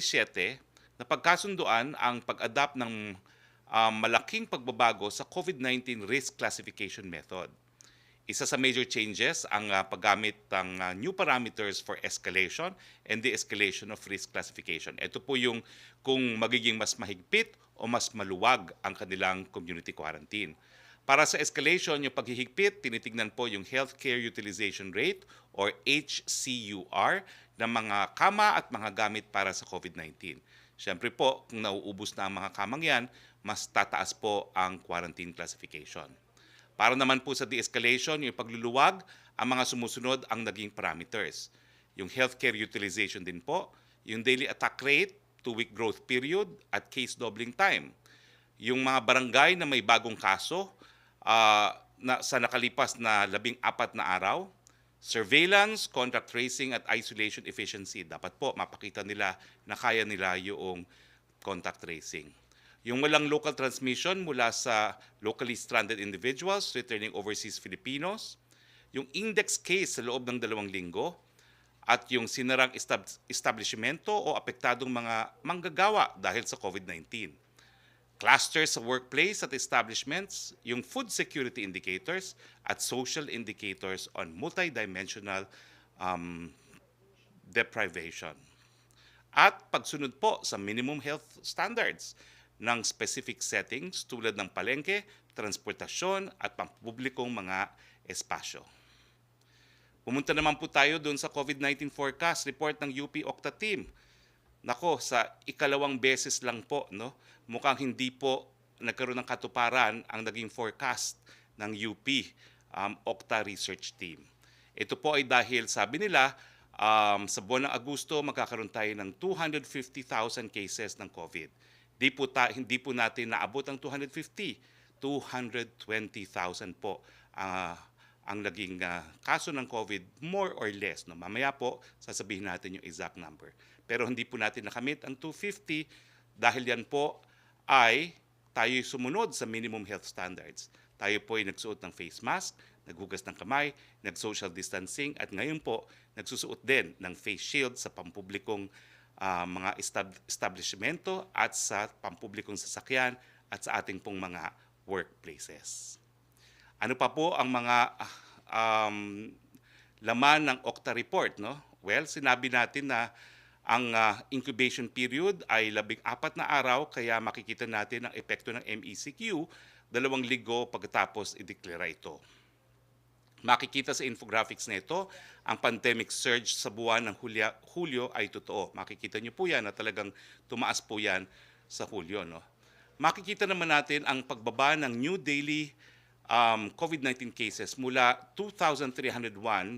7, napagkasunduan ang pag-adapt ng malaking pagbabago sa COVID-19 risk classification method. Isa sa major changes ang paggamit ng new parameters for escalation and de-escalation of risk classification. Ito po yung kung magiging mas mahigpit o mas maluwag ang kanilang community quarantine. Para sa escalation, yung paghihigpit, tinitignan po yung healthcare utilization rate or HCUR ng mga kama at mga gamit para sa COVID-19. Siyempre po, kung nauubos na ang mga kamang yan, mas tataas po ang quarantine classification. Para naman po sa de-escalation, yung pagluluwag, ang mga sumusunod ang naging parameters. Yung healthcare utilization din po, yung daily attack rate, 2-week growth period, at case doubling time. Yung mga barangay na may bagong kaso sa nakalipas na 14 na araw, surveillance, contact tracing, at isolation efficiency. Dapat po mapakita nila na kaya nila yung contact tracing. Yung walang local transmission mula sa locally stranded individuals returning overseas Filipinos, yung index case sa loob ng 2 linggo, at yung sinarang establishmento o apektadong mga manggagawa dahil sa COVID-19. Clusters sa workplace at establishments, yung food security indicators at social indicators on multidimensional deprivation. At pagsunod po sa minimum health standards ng specific settings tulad ng palengke, transportasyon at pampublikong mga espasyo. Pumunta naman po tayo doon sa COVID-19 forecast report ng UP Octa Team. Nako, sa ikalawang beses lang po, no? Mukhang hindi po nagkaroon ng katuparan ang naging forecast ng UP Octa Research Team. Ito po ay dahil sabi nila, sa buwan ng Agosto magkakaroon tayo ng 250,000 cases ng COVID. Hindi po natin naabot ang 250, 220,000 po ang naging kaso ng COVID, more or less. No? Mamaya po, sasabihin natin yung exact number. Pero hindi po natin nakamit ang 250 dahil yan po ay tayo sumunod sa minimum health standards. Tayo po ay nagsuot ng face mask, naghugas ng kamay, nag-social distancing, at ngayon po, nagsusuot din ng face shield sa pampublikong mga establishmento at sa pampublikong sasakyan at sa ating pong mga workplaces. Ano pa po ang mga laman ng Octa report, no? Well, sinabi natin na ang incubation period ay 14 na araw, kaya makikita natin ang epekto ng MECQ 2 linggo pagkatapos ideklara ito. Makikita sa infographics nito, ang pandemic surge sa buwan ng Hulyo ay totoo. Makikita niyo po yan na talagang tumaas po yan sa Hulyo. No? Makikita naman natin ang pagbaba ng new daily COVID-19 cases mula 2,301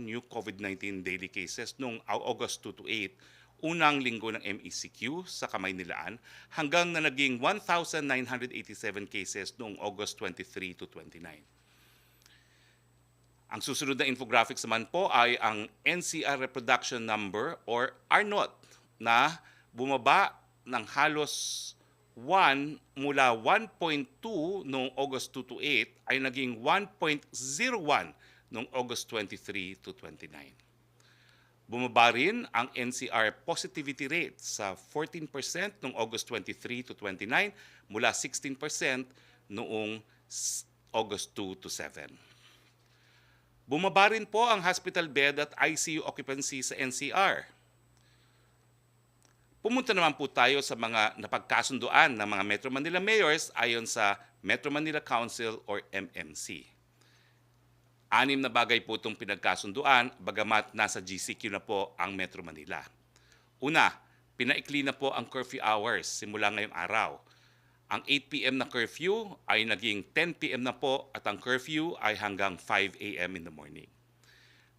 new COVID-19 daily cases noong August 2 to 8, unang linggo ng MECQ sa Kamaynilaan, hanggang na naging 1,987 cases noong August 23 to 29. Ang susunod na infographics naman po ay ang NCR reproduction number or R0 na bumaba ng halos 1 mula 1.2 noong August 2 to 8 ay naging 1.01 noong August 23 to 29. Bumaba rin ang NCR positivity rate sa 14% noong August 23 to 29 mula 16% noong August 2 to 7. Bumaba rin po ang hospital bed at ICU occupancy sa NCR. Pumunta naman po tayo sa mga napagkasunduan ng mga Metro Manila mayors ayon sa Metro Manila Council or MMC. 6 na bagay po itong pinagkasunduan, bagamat nasa GCQ na po ang Metro Manila. Una, pinaikli na po ang curfew hours simula ngayong araw. Ang 8 p.m. na curfew ay naging 10 p.m. na po at ang curfew ay hanggang 5 a.m. in the morning.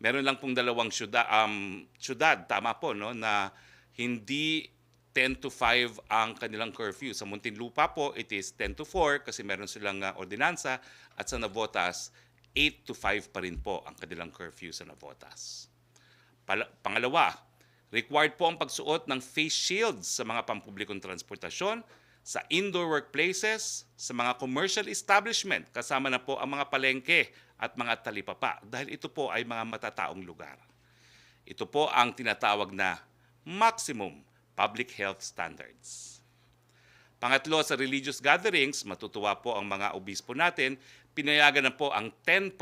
Meron lang pong dalawang syudad, tama po, no, na hindi 10 to 5 ang kanilang curfew. Sa Muntinlupa po, it is 10 to 4 kasi meron silang ordinansa, at sa Navotas, 8 to 5 pa rin po ang kanilang curfew sa Navotas. Pangalawa, required po ang pagsuot ng face shields sa mga pampublikong transportasyon, sa indoor workplaces, sa mga commercial establishment, kasama na po ang mga palengke at mga talipapa dahil ito po ay mga matataong lugar. Ito po ang tinatawag na maximum public health standards. Pangatlo, sa religious gatherings, matutuwa po ang mga obispo natin, pinayagan na po ang 10%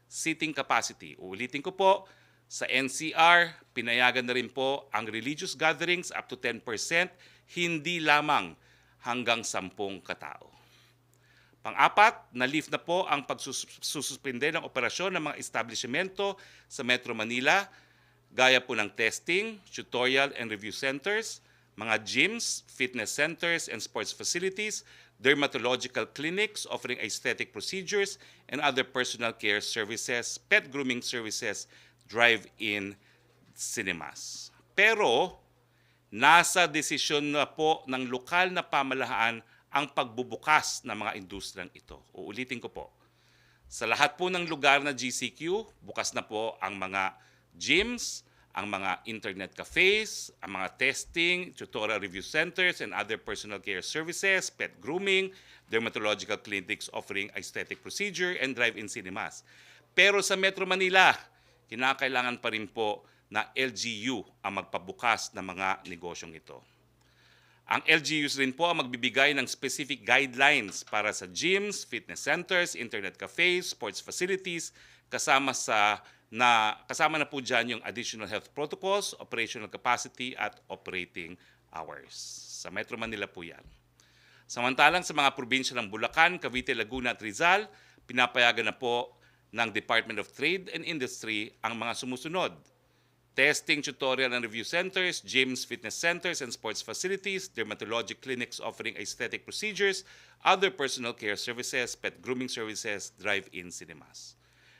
seating capacity. Uulitin ko po, sa NCR, pinayagan na rin po ang religious gatherings up to 10%, hindi lamang hanggang 10 katao. Pang-apat, na-lift na po ang pagsususpinde ng operasyon ng mga establishmento sa Metro Manila, gaya po ng testing, tutorial and review centers, mga gyms, fitness centers and sports facilities, dermatological clinics offering aesthetic procedures and other personal care services, pet grooming services, drive-in cinemas. Pero, nasa desisyon na po ng lokal na pamahalaan ang pagbubukas ng mga industriyang ito. Uulitin ko po. Sa lahat po ng lugar na GCQ, bukas na po ang mga gyms, ang mga internet cafes, ang mga testing, tutorial review centers, and other personal care services, pet grooming, dermatological clinics offering aesthetic procedure, and drive-in cinemas. Pero sa Metro Manila, kinakailangan pa rin po na LGU ang magpabukas ng mga negosyong ito. Ang LGUs rin po ang magbibigay ng specific guidelines para sa gyms, fitness centers, internet cafes, sports facilities, kasama na po dyan yung additional health protocols, operational capacity at operating hours. Sa Metro Manila po yan. Samantalang sa mga probinsya ng Bulacan, Cavite, Laguna at Rizal, pinapayagan na po ng Department of Trade and Industry ang mga sumusunod: testing, tutorial and review centers, gyms, fitness centers and sports facilities, dermatologic clinics offering aesthetic procedures, other personal care services, pet grooming services, drive-in cinemas.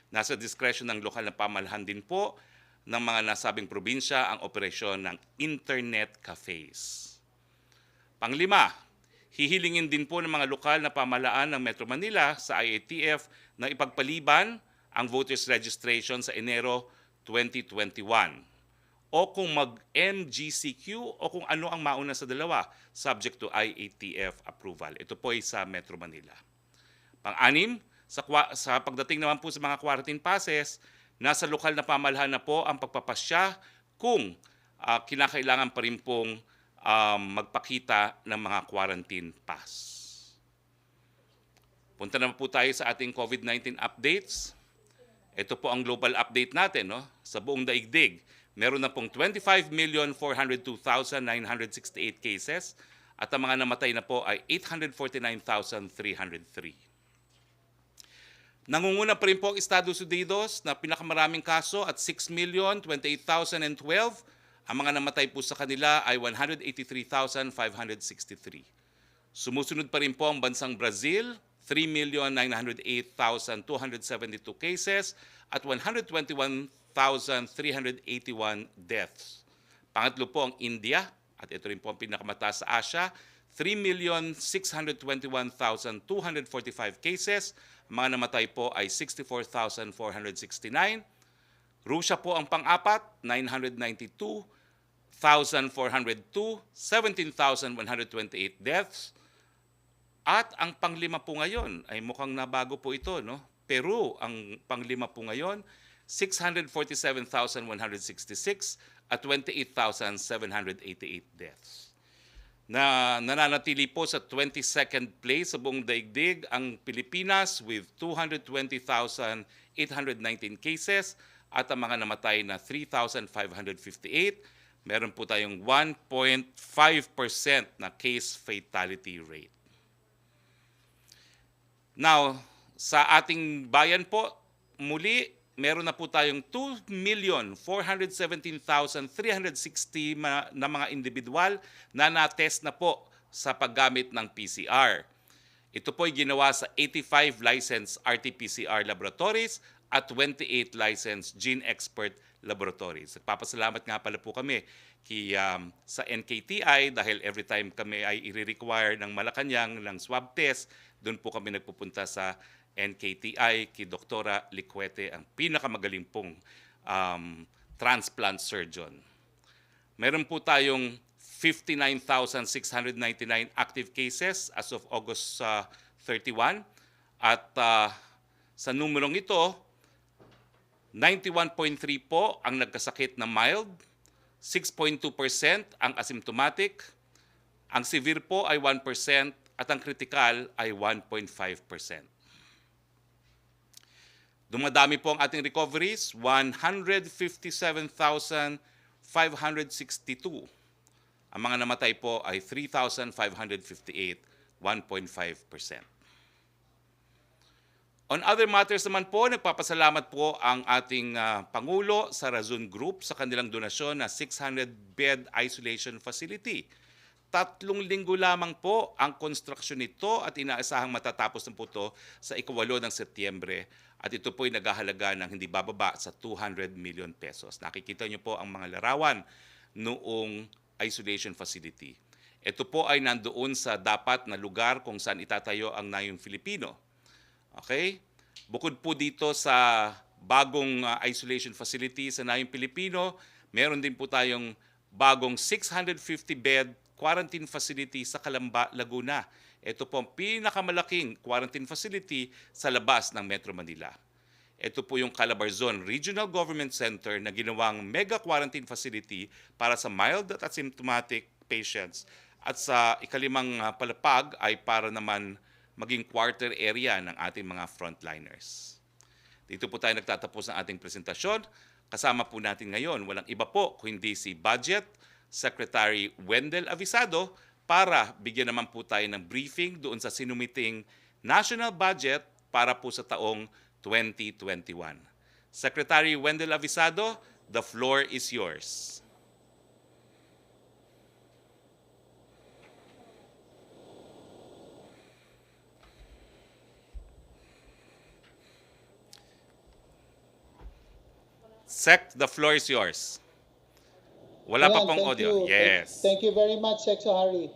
Nasa discretion ng lokal na pamahalaan din po ng mga nasabing probinsya ang operasyon ng internet cafes. Panglima, hihilingin din po ng mga lokal na pamahalaan ng Metro Manila sa IATF na ipagpaliban ang voters registration sa Enero 2021 o kung mag-MGCQ o kung ano ang mauna sa dalawa, subject to IATF approval. Ito po ay sa Metro Manila. Pang-anim, sa pagdating naman po sa mga quarantine passes, nasa lokal na pamahalaan na po ang pagpapasya kung kinakailangan pa rin pong magpakita ng mga quarantine pass. Punta naman po tayo sa ating COVID-19 updates. Ito po ang global update natin, no? Sa buong daigdig, meron na pong 25,402,968 cases at ang mga namatay na po ay 849,303. Nangunguna pa rin po ang Estados Unidos na pinakamaraming kaso at 6,028,012. Ang mga namatay po sa kanila ay 183,563. Sumusunod pa rin po ang bansang Brazil, 3,908,272 cases at 121,381 deaths. Pangatlo po ang India, at ito rin po ang pinakamataas sa Asia, 3,621,245 cases. Mga namatay po ay 64,469. Russia po ang pang-apat, 992,402, 17,128 deaths. At ang panglima po ngayon, ay mukhang nabago po ito, no? Peru ang panglima po ngayon, 647,166 at 28,788 deaths. Nananatili po sa 22nd place sa buong daigdig ang Pilipinas with 220,819 cases at ang mga namatay na 3,558. Meron po tayong 1.5% na case fatality rate. Now, sa ating bayan po, muli, meron na po tayong 2,417,360 na mga individual na na-test na po sa paggamit ng PCR. Ito po ay ginawa sa 85 licensed RT-PCR laboratories at 28 licensed gene expert laboratories. Nagpapasalamat nga pala po kami sa NKTI dahil every time kami ay i-require ng Malacanang ng swab test, doon po kami nagpupunta sa NKTI kay Doktora Liquete, ang pinakamagaling pong transplant surgeon. Meron po tayong 59,699 active cases as of August 31 at sa numerong ito, 91.3 po ang nagkasakit na mild, 6.2% ang asymptomatic, ang severe po ay 1% at ang critical ay 1.5%. Dumadami po ang ating recoveries, 157,562. Ang mga namatay po ay 3,558, 1.5%. On other matters naman po, nagpapasalamat po ang ating Pangulo sa Razon Group sa kanilang donasyon na 600-bed isolation facility. 3 linggo lamang po ang konstruksyon nito at inaasahang matatapos na po ito sa ika-8 ng Setyembre. At ito po ay naghahalaga ng hindi bababa sa 200 million pesos. Nakikita niyo po ang mga larawan noong isolation facility. Ito po ay nandoon sa dapat na lugar kung saan itatayo ang Nayong Filipino. Okay? Bukod po dito sa bagong isolation facility sa Nayong Pilipino, meron din po tayong bagong 650-bed quarantine facility sa Calamba, Laguna. Ito po ang pinakamalaking quarantine facility sa labas ng Metro Manila. Ito po yung Calabarzon Regional Government Center na ginawang mega quarantine facility para sa mild at asymptomatic patients. At sa ikalimang palapag ay para naman maging quarter area ng ating mga frontliners. Dito po tayo nagtatapos ng ating presentasyon. Kasama po natin ngayon, walang iba po kundi si Budget Secretary Wendell Avisado para bigyan naman po tayo ng briefing doon sa sinumiting national budget para po sa taong 2021. Secretary Wendell Avisado, the floor is yours. Sec, the floor is yours. Wala pa pong audio. You. Yes. Thank you very much, Sexo Harry.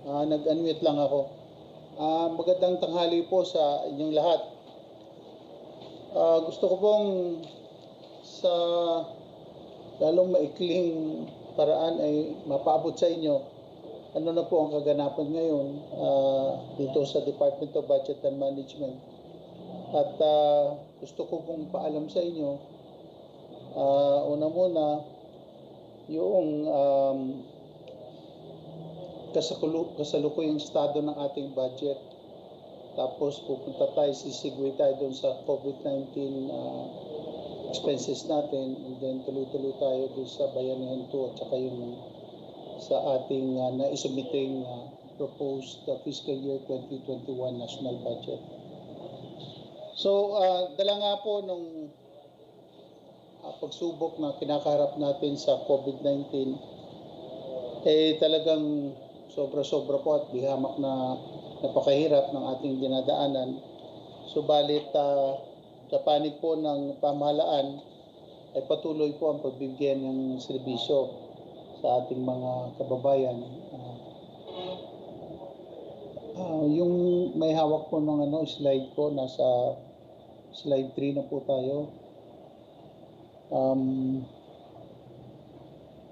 Nag-unmute lang ako. Magandang tanghali po sa inyong lahat. Gusto ko pong sa lalong maikling paraan ay mapaabot sa inyo ano na po ang kaganapan ngayon dito sa Department of Budget and Management. At gusto ko pong paalam sa inyo una muna, yung kasalukuyang estado ng ating budget. Tapos pupunta tayo, sisigway tayo doon sa COVID-19 expenses natin. And then tuloy-tuloy tayo doon sa Bayanihan 2 at saka yung sa ating naisumiting proposed fiscal year 2021 national budget. So, dala nga po nung pagsubok na kinakaharap natin sa COVID-19, talagang sobra-sobra po at bihamak na napakahirap ng ating dinadaanan. Subalit sa panig po ng pamahalaan ay patuloy po ang pagbibigyan ng serbisyo sa ating mga kababayan. Yung may hawak po ng slide ko, nasa slide 3 na po tayo.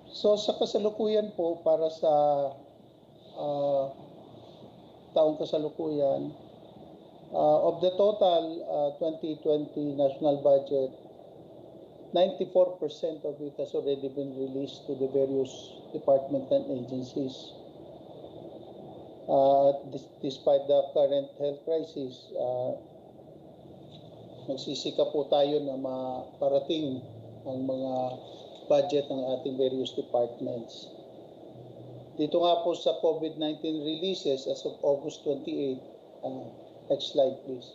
So sa kasalukuyan po, para sa taong kasalukuyan, of the total 2020 national budget, 94% of it has already been released to the various departments and agencies. Despite the current health crisis, nagsisika po tayo na maparating ang mga budget ng ating various departments. Dito nga po sa COVID-19 releases as of August 28, next slide please.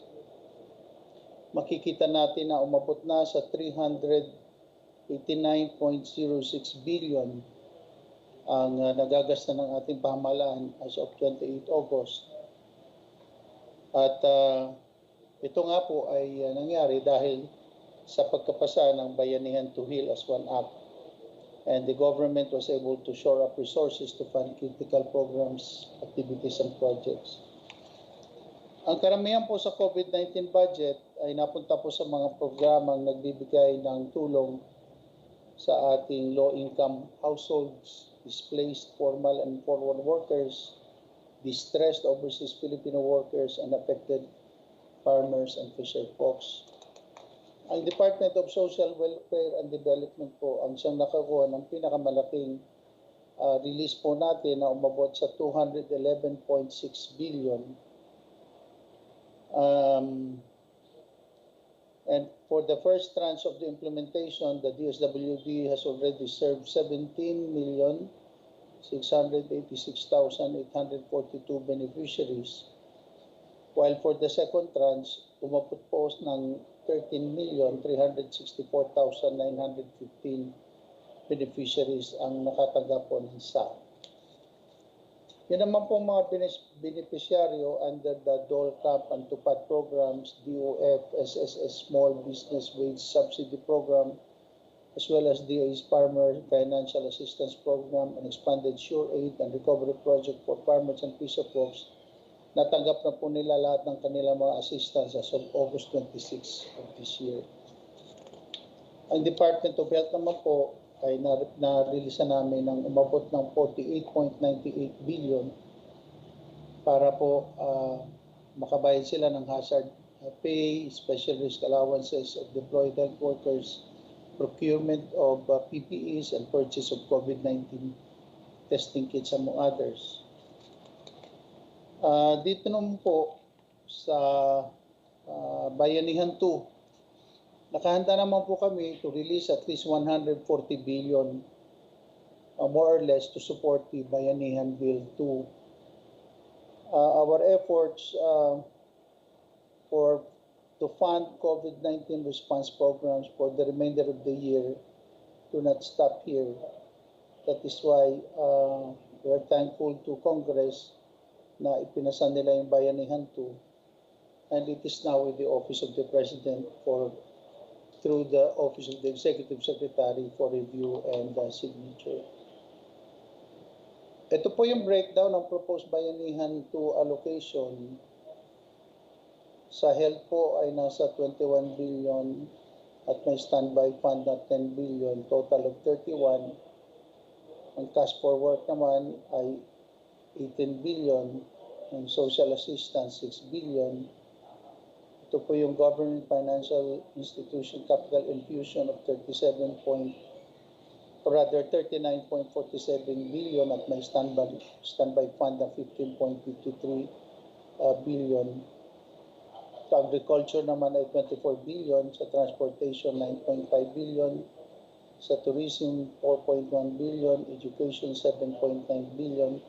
Makikita natin na umabot na sa 389.06 billion ang nagagasta ng ating pamahalaan as of 28 August. At ito nga po ay nangyari dahil sa pagkapasa ng Bayanihan to Heal as One Act, and the government was able to shore up resources to fund critical programs, activities, and projects. Ang karamihan po sa COVID-19 budget ay napunta po sa mga programang nagbibigay ng tulong sa ating low-income households, displaced formal and informal workers, distressed overseas Filipino workers, and affected farmers and fisher folks. Ang Department of Social Welfare and Development po ang siyang nakakuha ng pinakamalaking release po natin na umabot sa 211.6 billion. And for the first tranche of the implementation, the DSWD has already served 17,686,842 beneficiaries. While for the second tranche, umabot po ng 13,364,915 beneficiaries ang nakatanggap po ng SAP. Yan naman po mga beneficiaryo under the Dole Camp and Tupad programs, DOF, SSS Small Business Wage Subsidy Program, as well as DA's Farmer Financial Assistance Program and Expanded Sure Aid and Recovery Project for Farmers and Piso Folks. Natanggap na po nila lahat ng kanilang mga assistance as of August 26 of this year. Ang Department of Health naman po ay na-release namin ng umabot ng 48.98 billion para po makabayad sila ng hazard pay, special risk allowances of deployed health workers, procurement of PPEs, and purchase of COVID-19 testing kits among others. Dito naman po sa Bayanihan 2, nakahanda naman po kami to release at least 140 billion more or less to support the Bayanihan Bill 2. Our efforts to fund COVID-19 response programs for the remainder of the year do not stop here. That is why we are thankful to Congress na ipinasa nila yung Bayanihan 2, and it is now with the Office of the President through the Office of the Executive Secretary for review and signature. Ito po yung breakdown ng proposed Bayanihan 2 allocation. Sa health po ay nasa 21 billion at may standby fund na 10 billion, total of 31. Ang cash for work naman ay 18 billion, ang social assistance 6 billion. Ito po yung government financial institution capital infusion of 39.47 billion at may standby fund na 15.53 billion. Sa agriculture naman ay 24 billion, sa transportation 9.5 billion, sa tourism 4.1 billion, education 7.9 billion,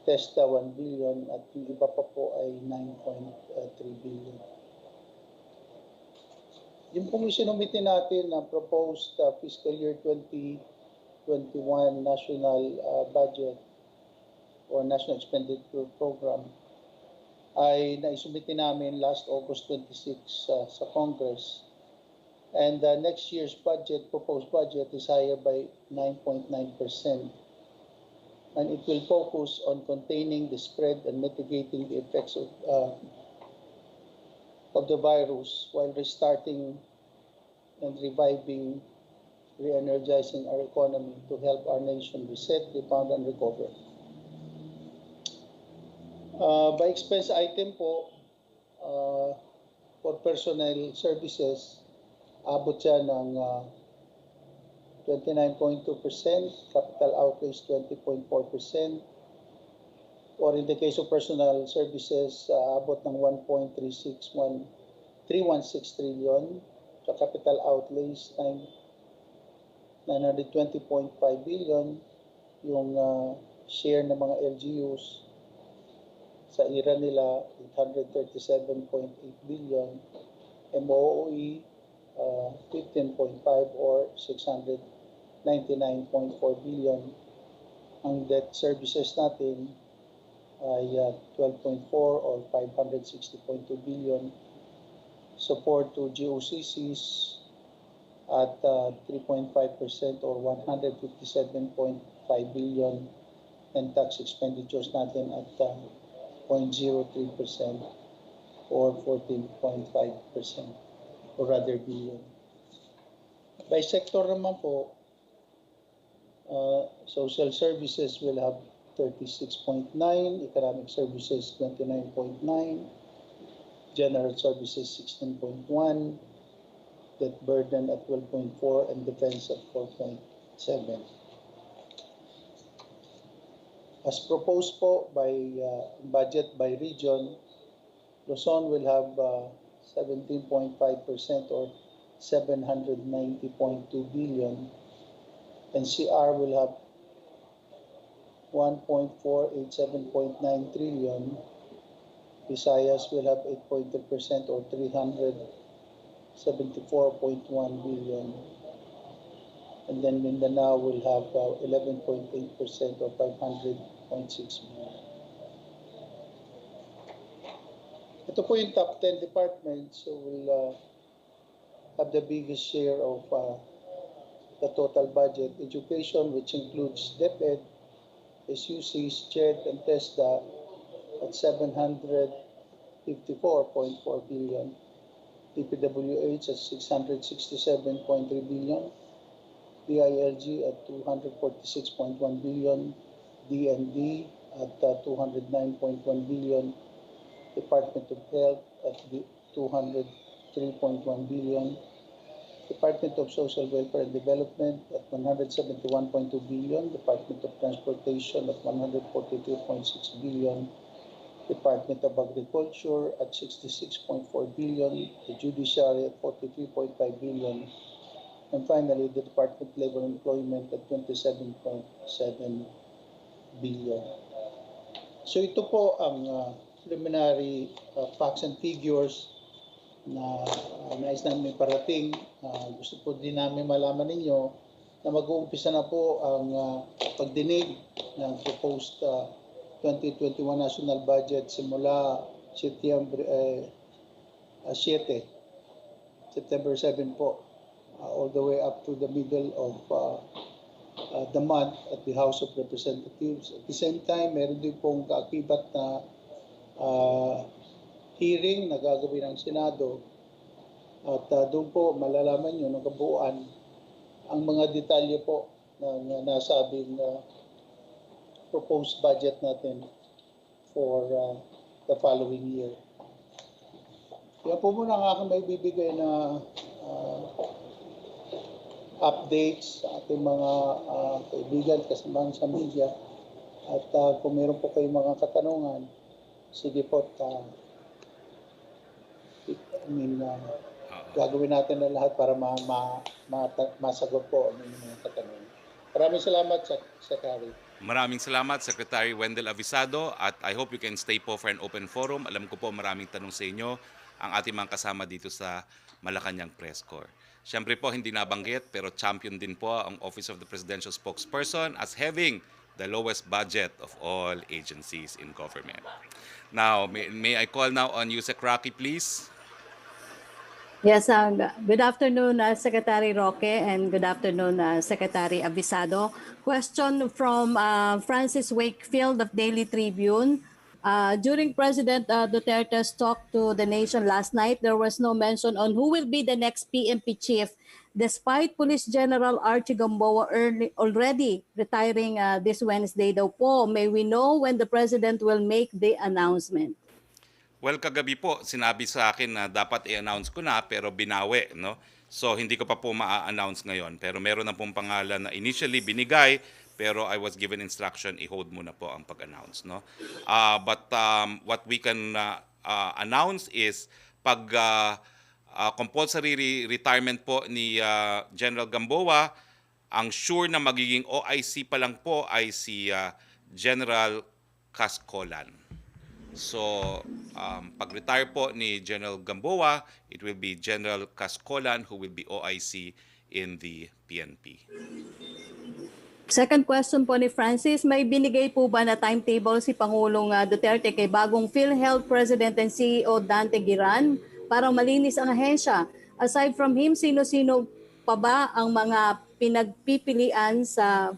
TESDA 1 billion at yung iba pa po ay 9.3 billion. Yung pong isinumite natin na proposed fiscal year 2021 national budget or national expenditure program ay naisumite namin last August 26 sa Congress. And next year's budget, proposed budget, is higher by 9.9%. And it will focus on containing the spread and mitigating the effects of the virus while restarting and reviving, re-energizing our economy to help our nation reset, rebound, and recover. By expense item po, for personnel services, abot siya ng 29.2%, capital outlays 20.4%, or in the case of personal services, abot ng 1.316 trillion, sa capital outlays 920.5 billion, yung share ng mga LGUs sa IRA nila 837.8 billion, MOOE 15.5 or 699.4 billion. Ang debt services natin ay 12.4 or 560.2 billion. Support to GOCCs at 3.5% or 157.5 billion, and tax expenditures natin at 0.03% or 14.5% or rather billion. By sector naman po, social services will have 36.9, economic services 29.9, general services 16.1, debt burden at 12.4 and defense at 4.7. As proposed po by budget by region, Luzon will have 17.5% or 790.2 billion, NCR will have 1.487.9 trillion, Visayas will have 8.3% or 374.1 billion, and then Mindanao will have 11.8% or 500.6 billion. Ito po yung top 10 departments, so will have the biggest share of the total budget. Education, which includes DepEd, SUCs, CHED, and TESDA at 754.4 billion. DPWH at 667.3 billion. DILG at 246.1 billion. DND at 209.1 billion. Department of Health at 203.1 billion. Department of Social Welfare and Development at 171.2 billion. Department of Transportation at 142.6 billion. Department of Agriculture at 66.4 billion. The Judiciary at 43.5 billion. And finally, the Department of Labor and Employment at 27.7 billion. So ito po ang preliminary facts and figures na nais namin parating. Gusto po din namin malaman ninyo na mag-uumpisa na po ang pagdinig ng proposed 2021 national budget simula September 7 po, all the way up to the middle of the month at the House of Representatives. At the same time, meron din pong kaakibat na hearing na gagawin ng Senado at doon po malalaman nyo ng kabuuan ang mga detalye po ng nasabing proposed budget natin for the following year. Yan po muna ang aking may bibigay na updates sa ating mga kaibigan, kasamahan sa media. At kung meron po kayong mga katanungan, sige po, gagawin natin na lahat para masagot po ang mga katanungan. Maraming salamat, Secretary. Maraming salamat, Secretary Wendell Avisado, at I hope you can stay po for an open forum. Alam ko po maraming tanong sa inyo ang ating mga kasama dito sa Malacanang Press Corps. Siyempre po, hindi nabanggit, pero champion din po ang Office of the Presidential Spokesperson as having the lowest budget of all agencies in government. Now, may I call now on Yusek Roque, please? Yes, good afternoon, Secretary Roque, and good afternoon, Secretary Avisado. Question from Francis Wakefield of Daily Tribune. During President Duterte's talk to the nation last night, there was no mention on who will be the next PNP chief, despite Police General Archie Gamboa already retiring this Wednesday daw po. May we know when the President will make the announcement? Well, kagabi po, sinabi sa akin na dapat i-announce ko na pero binawi, no? So, hindi ko pa po ma-announce ngayon. Pero meron na pong pangalan na initially binigay, pero I was given instruction, i-hold muna po ang pag-announce, no? But what we can announce is pag compulsory retirement po ni General Gamboa, ang sure na magiging OIC pa lang po ay si General Cascolan. So, pag-retire po ni General Gamboa, it will be General Cascolan who will be OIC in the PNP. Second question po ni Francis, may binigay po ba na timetable si Pangulong Duterte kay bagong PhilHealth President and CEO Dante Giran para malinis ang ahensya? Aside from him, sino-sino pa ba ang mga pinagpipilian sa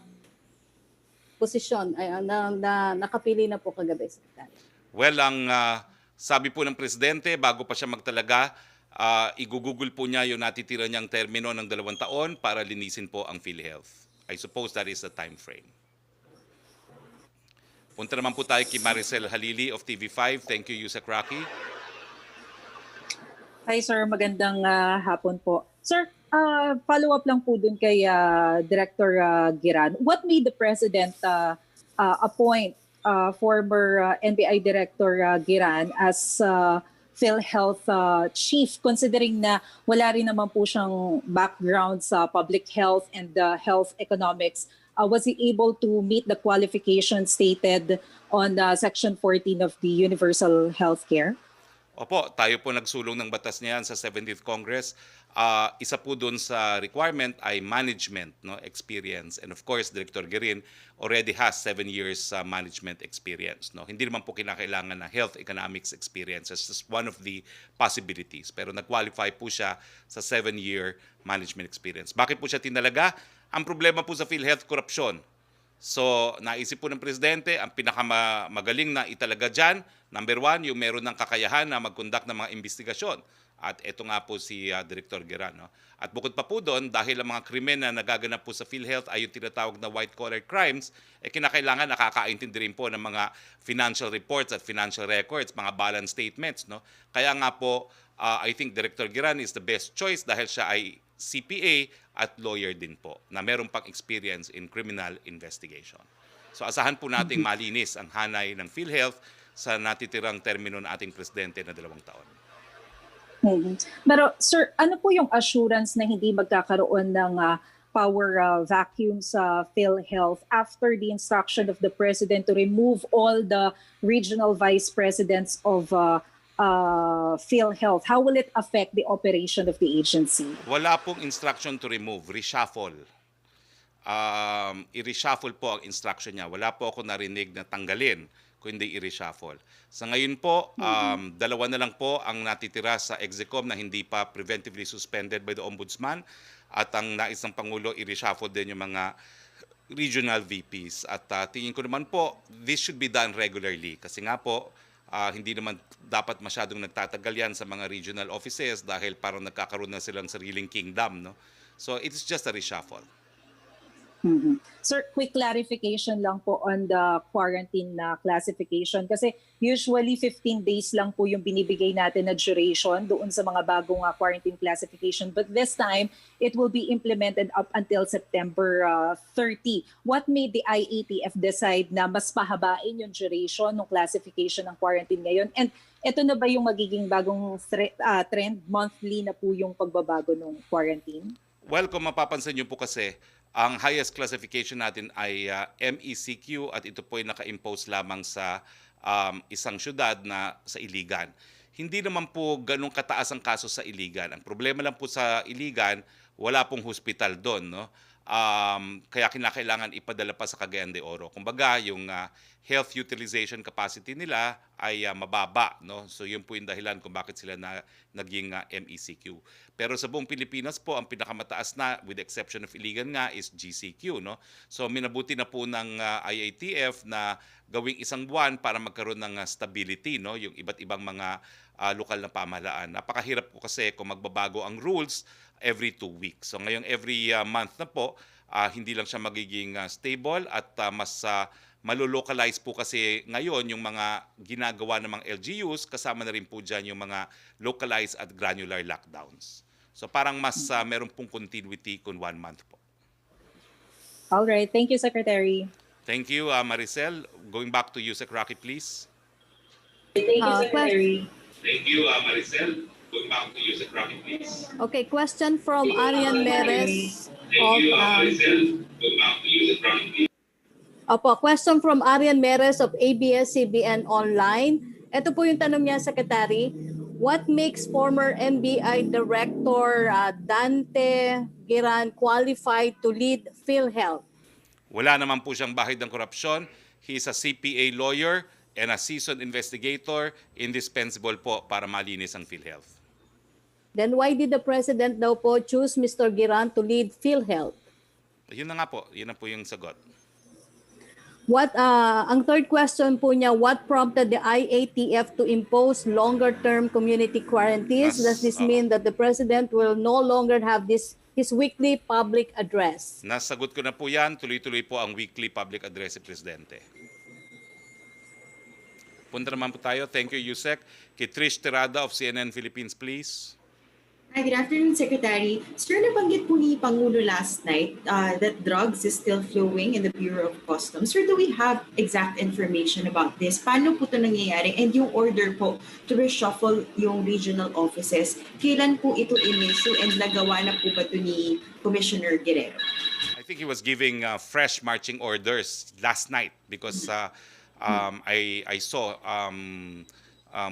posisyon na nakapili na po kagabi? Well, ang sabi po ng Presidente, bago pa siya magtalaga, igugugol po niya yung natitira niyang termino ng 2 taon para linisin po ang PhilHealth. I suppose that is the time frame. Punta naman po tayo kay Maricel Halili of TV5. Thank you, Yusek Roque. Hi sir, magandang hapon po. Sir, follow-up lang po dun kay Director Giran. What made the President appoint former NBI Director Giran as PhilHealth Chief, considering na wala rin naman po siyang background sa public health and health economics? Was he able to meet the qualifications stated on Section 14 of the Universal Healthcare? Opo, tayo po nagsulong ng batas niyan sa 70th Congress. Isa po doon sa requirement ay management, no, experience. And of course, Director Guerin already has 7 years management experience. No? Hindi naman po kinakailangan na health economics experience. It's just one of the possibilities. Pero nag-qualify po siya sa 7-year management experience. Bakit po siya tinalaga? Ang problema po sa PhilHealth, korupsyon. So, naisip po ng Presidente, ang pinakamagaling na italaga dyan, number 1, yung meron ng kakayahan na mag-conduct ng mga investigasyon. At ito nga po si Director Gueran. No? At bukod pa po doon, dahil ang mga krimen na nagaganap po sa PhilHealth ay yung tinatawag na white-collar crimes, kinakailangan nakakaintindi rin po ng mga financial reports at financial records, mga balance statements. No? Kaya nga po, I think Director Gueran is the best choice dahil siya ay CPA at lawyer din po na meron pang experience in criminal investigation. So asahan po nating malinis ang hanay ng PhilHealth sa natitirang termino ng ating Presidente na 2 taon. Pero sir, ano po yung assurance na hindi magkakaroon ng power vacuum sa PhilHealth after the instruction of the President to remove all the regional vice presidents of PhilHealth? How will it affect the operation of the agency? Wala pong instruction to remove, reshuffle. I-reshuffle po ang instruction niya. Wala po ako narinig na tanggalin kundi i-reshuffle. Sa ngayon po, 2 na lang po ang natitira sa Execom na hindi pa preventively suspended by the Ombudsman at ang nais ng Pangulo, i-reshuffle din yung mga regional VPs. At tingin ko naman po, this should be done regularly kasi nga po, hindi naman dapat masyadong nagtatagal yan sa mga regional offices dahil parang nagkakaroon na silang sariling kingdom. No? So it's just a reshuffle. Sir, quick clarification lang po on the quarantine classification kasi usually 15 days lang po yung binibigay natin na duration doon sa mga bagong quarantine classification, but this time it will be implemented up until September 30. What made the IATF decide na mas pahabain yung duration ng classification ng quarantine ngayon? And ito na ba yung magiging bagong trend? Monthly na po yung pagbabago ng quarantine? Well, kung mapapansin niyo po kasi, ang highest classification natin ay MECQ at ito po ay naka-impose lamang sa isang syudad na sa Iligan. Hindi naman po ganun kataas ang kaso sa Iligan. Ang problema lang po sa Iligan, wala pong hospital doon. No? Kaya kinakailangan ipadala pa sa Cagayan de Oro. Kumbaga, yung health utilization capacity nila ay mababa. No? So yun po yung dahilan kung bakit sila naging MECQ. Pero sa buong Pilipinas po, ang pinakamataas na, with the exception of Iligan nga, is GCQ. No? So minabuti na po ng IATF na gawing 1 buwan para magkaroon ng stability, no? Yung iba't ibang mga lokal na pamahalaan. Napakahirap po kasi kung magbabago ang rules every 2 weeks. So ngayong every month na po, hindi lang siya magiging stable at mas malolocalize po kasi ngayon yung mga ginagawa ng mga LGUs, kasama na rin po dyan yung mga localized at granular lockdowns. So parang mas meron pong continuity kung 1 month po. All right. Thank you, Secretary. Thank you, Maricel. Going back to you, Sec. Roque, please. Thank you, Secretary. Thank you, Maricel. Going back to you, Sec. Roque, please. Okay, question from Arian Meres. Thank you, Maricel. Going back to you, Sec. Roque, please. Opo, question from Arian Meres of ABS-CBN Online. Ito po yung tanong niya, Secretary. What makes former NBI Director Dante Giran qualified to lead PhilHealth? Wala naman po siyang bahid ng korupsyon. He is a CPA lawyer and a seasoned investigator, indispensable po para malinis ang PhilHealth. Then why did the President daw po choose Mr. Giran to lead PhilHealth? Yun na nga po, yun na po yung sagot. Ang third question po niya, what prompted the IATF to impose longer-term community quarantines? Does this mean that the President will no longer have his weekly public address? Nasagot ko na po yan, tuloy-tuloy po ang weekly public address si Presidente. Punta naman po tayo. Thank you, Yusek. Kay Trish Terada of CNN Philippines, please. Hi, good afternoon, Secretary. Sir, nabanggit po ni Pangulo last night that drugs is still flowing in the Bureau of Customs. Sir, do we have exact information about this? Paano po ito nangyayari? And yung order po to reshuffle yung regional offices, kailan po ito in-issue and nagawa na po ba ito ni Commissioner Guerrero? I think he was giving fresh marching orders last night because I saw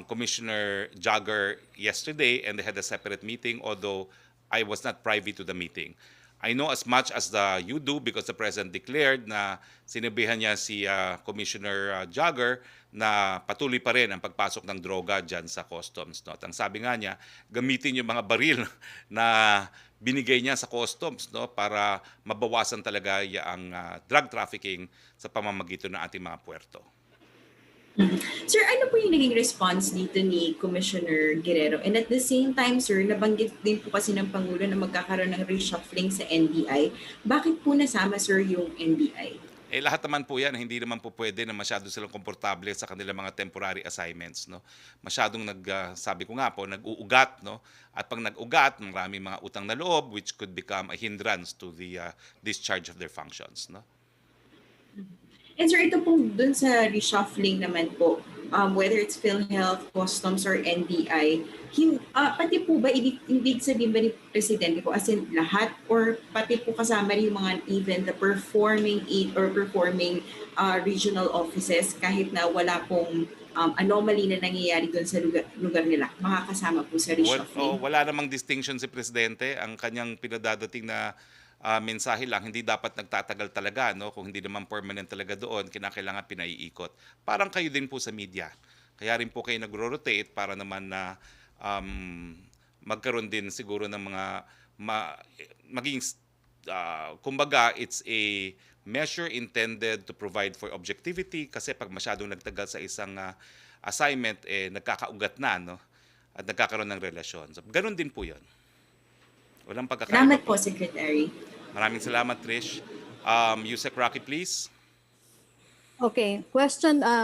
Commissioner Jagger yesterday and they had a separate meeting, although I was not privy to the meeting. I know as much as you do because the President declared na sinabihan niya si Commissioner Jagger na patuloy pa rin ang pagpasok ng droga dyan sa customs. No? At ang sabi nga niya, gamitin yung mga baril na binigay niya sa customs, no, para mabawasan talaga ang drug trafficking sa pamamagitan ng ating mga puerto. Sir, ano po yung naging response dito ni Commissioner Guerrero? And at the same time, sir, nabanggit din po kasi ng Pangulo na magkakaroon ng reshuffling sa NBI. Bakit po nasama, sir, yung NBI? Lahat naman po yan, hindi naman po pwede na masyado silang komportable sa kanilang mga temporary assignments. No? Masyadong sabi ko nga po, nag-uugat. No? At pag nag-ugat, maraming mga utang na loob which could become a hindrance to the discharge of their functions. No? And sir, ito pong dun sa reshuffling naman po, whether it's PhilHealth, Customs, or NBI, pati po ba, ibig sabihin ba ni Presidente po, as in lahat, or pati po kasama rin yung mga even the performing regional offices, kahit na wala pong anomaly na nangyayari doon sa lugar nila, makakasama po sa reshuffling? Wala namang distinction si Presidente. Ang kanyang pinadadating na mensahe lang, hindi dapat nagtatagal talaga, no? Kung hindi naman permanent talaga doon, kinakailangan pinaiikot. Parang kayo din po sa media. Kaya rin po kayo nagro-rotate para naman na magkaroon din siguro ng mga maging kumbaga it's a measure intended to provide for objectivity kasi pag masyadong nagtagal sa isang assignment nagkakaugat na, no? At nagkakaroon ng relasyon. So, ganun din po 'yon. Walang pagkakaiba. Salamat po, Secretary. Maraming salamat, Trish. Yusek Roque, please. Okay,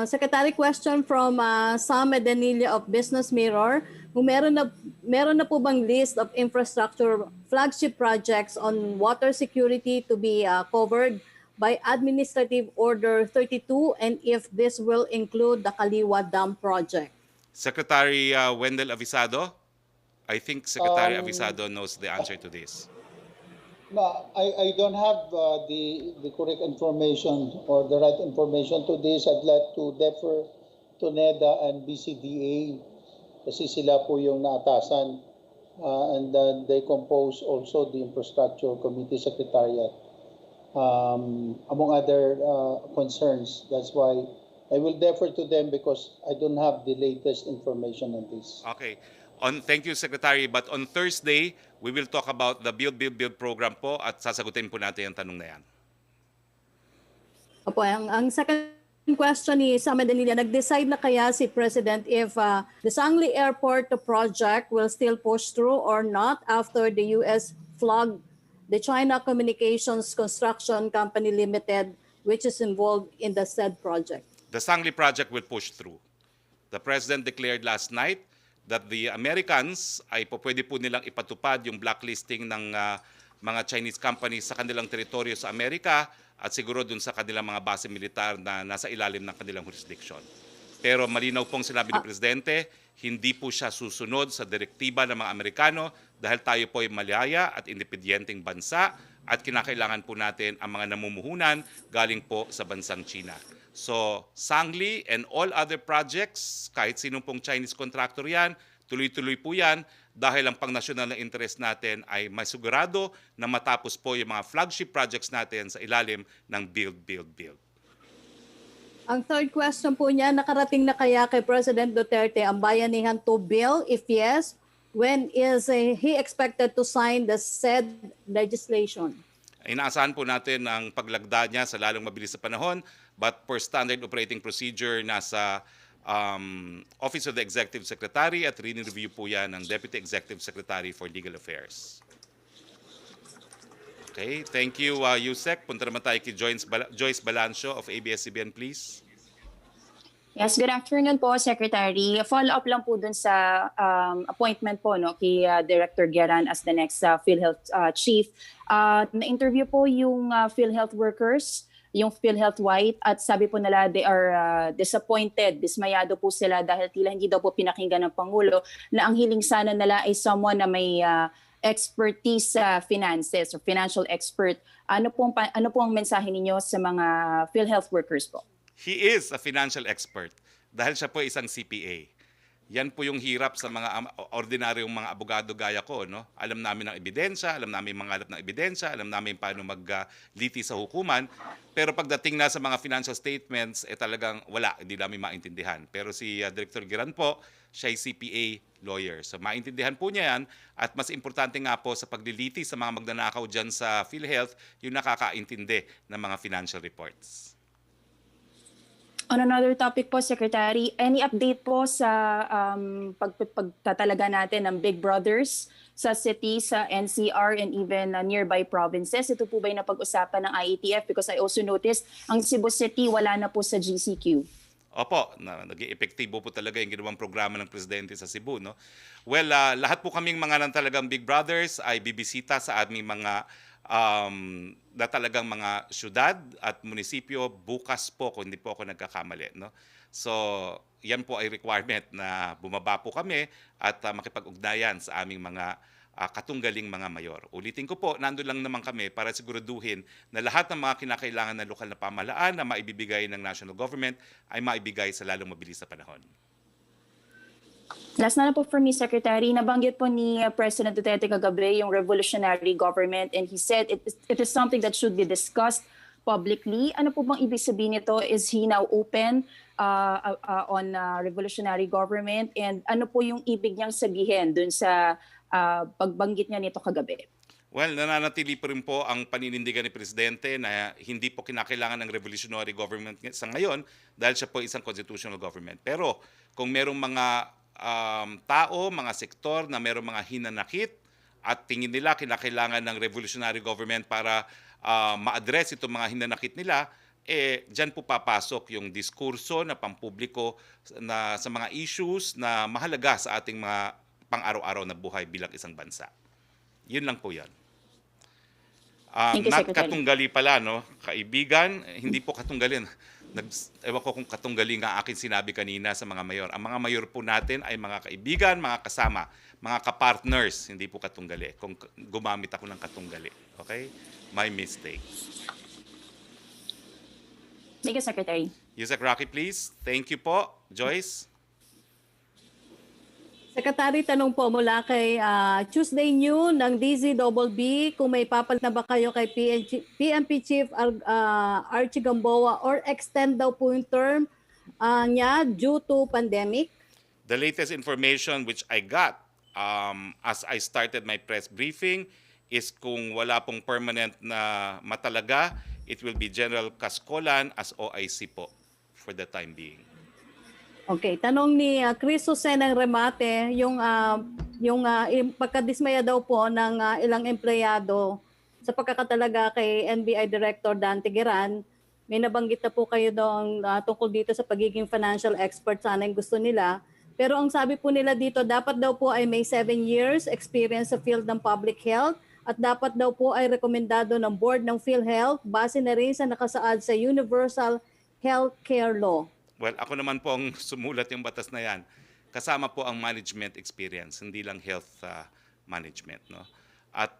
Secretary, question from Sam Medanilla of Business Mirror. Kung meron na po bang list of infrastructure flagship projects on water security to be covered by Administrative Order 32 and if this will include the Kaliwa Dam project? Secretary Wendell Avisado? I think Secretary Avisado knows the answer to this. No, I don't have the correct information or the right information to this. I'd like to defer to NEDA and BCDA kasi sila po yung naatasan and they compose also the Infrastructure Committee Secretariat among other concerns. That's why I will defer to them because I don't have the latest information on this. Okay. Thank you, Secretary. But on Thursday, we will talk about the Build program po at sasagutin po natin ang tanong na yan. Opo, ang second question ni Sam Medanilla, nag-decide na kaya si President if the Sangli Airport project will still push through or not after the U.S. flogged the China Communications Construction Company Limited, which is involved in the said project? The Sangli project will push through. The President declared last night that the Americans ay pwede po nilang ipatupad yung blacklisting ng mga Chinese companies sa kanilang teritoryo sa Amerika at siguro dun sa kanilang mga base militar na nasa ilalim ng kanilang jurisdiction. Pero malinaw pong sinabi ni Presidente, hindi po siya susunod sa direktiba ng mga Amerikano dahil tayo po ay malaya at independyenteng bansa at kinakailangan po natin ang mga namumuhunan galing po sa bansang China. So, Sangli and all other projects, kahit sinong pong Chinese contractor yan, tuloy-tuloy po yan dahil ang pang-nasyonal na interest natin ay masigurado na matapos po yung mga flagship projects natin sa ilalim ng Build. Ang third question po niya, nakarating na kaya kay President Duterte ang Bayanihan 2 bill? If yes, when is he expected to sign the said legislation? Inaasahan po natin ang paglagda niya sa lalong mabilis na panahon, but per standard operating procedure, nasa Office of the Executive Secretary at rin-review po yan ng Deputy Executive Secretary for Legal Affairs. Okay, thank you, Yusek. Punta naman tayo kay Joyce Balancio of ABS-CBN, please. Yes, good afternoon po, Secretary. Follow-up lang po dun sa appointment po no, kay Director Geran as the next PhilHealth Chief. Na-interview po yung PhilHealth workers, yung PhilHealth White, at sabi po nila they are disappointed, dismayado po sila dahil tila hindi daw po pinakinggan ng Pangulo na ang hiling sana nila ay someone na may expertise sa finances or financial expert. Ano po ang mensahe ninyo sa mga PhilHealth workers po? He is a financial expert dahil siya po isang CPA. Yan po yung hirap sa mga ordinaryong mga abogado gaya ko. No? Alam namin ang ebidensya, alam namin mangalap ng ebidensya, alam namin paano magliti sa hukuman. Pero pagdating na sa mga financial statements, talagang wala, hindi namin maintindihan. Pero si Director Giran po, siya ay CPA lawyer. So maintindihan po niya yan. At mas importante nga po sa pagliliti sa mga magnanakaw dyan sa PhilHealth, yung nakakaintindi ng mga financial reports. On another topic po, Secretary, any update po sa pagtatalaga natin ng Big Brothers sa city, sa NCR, and even nearby provinces? Ito po ba yung napag-usapan ng IATF? Because I also noticed ang Cebu City wala na po sa GCQ. Opo, naging epektibo po talaga yung ginawang programa ng Presidente sa Cebu. No? Well, lahat po kaming mga ng talagang Big Brothers ay bibisita sa aming mga na talagang mga syudad at munisipyo bukas po kung hindi po ako nagkakamali. No? So, yan po ay requirement na bumaba po kami at makipag-ugnayan sa aming mga katunggaling mga mayor. Ulitin ko po, nandun lang naman kami para siguraduhin na lahat ng mga kinakailangan ng lokal na pamahalaan na maibibigay ng national government ay maibigay sa lalong mabilis na panahon. Last na po for me, Secretary, nabanggit po ni President Duterte kagabi yung revolutionary government, and he said it is something that should be discussed publicly. Ano po bang ibig sabihin nito? Is he now open on revolutionary government? And ano po yung ibig niyang sabihin dun sa pagbanggit niya nito kagabi? Well, nananatili pa rin po ang paninindigan ni Presidente na hindi po kinakailangan ng revolutionary government sa ngayon dahil siya po isang constitutional government. Pero kung merong mga tao, mga sektor na merong mga hinanakit at tingin nila kinakailangan ng revolutionary government para ma-address itong mga hinanakit nila, dyan po papasok yung diskurso na pampubliko na sa mga issues na mahalaga sa ating mga pang-araw-araw na buhay bilang isang bansa. Yun lang po yan. Katunggali pala, no? Kaibigan, hindi po katunggalin. Ewan ko kung katunggali nga akin sinabi kanina sa mga mayor. Ang mga mayor po natin ay mga kaibigan, mga kasama, mga kapartners, hindi po katunggali. Kung gumamit ako ng katunggali. Okay? My mistake. Thank you, Secretary. Yusek Roque, please. Thank you po. Joyce? Secretary, tanong po mula kay Tuesday New ng DZBB kung may papalit na ba kayo kay PNP Chief Archie Gamboa or extend daw po yung term niya due to pandemic? The latest information which I got as I started my press briefing is kung wala pong permanent na matalaga, it will be General Cascolan as OIC po for the time being. Okay, tanong ni Chris Jose ng Remate, yung pagkadismaya daw po ng ilang empleyado sa pagkakatalaga kay NBI Director Dante Geran, may nabanggit na po kayo doon tungkol dito sa pagiging financial expert, sana yung gusto nila. Pero ang sabi po nila dito, dapat daw po ay may 7 years experience sa field ng public health at dapat daw po ay rekomendado ng board ng PhilHealth base na rin sa nakasaad sa Universal Healthcare Law. Well, ako naman po ang sumulat yung batas na yan. Kasama po ang management experience, hindi lang health management. No? At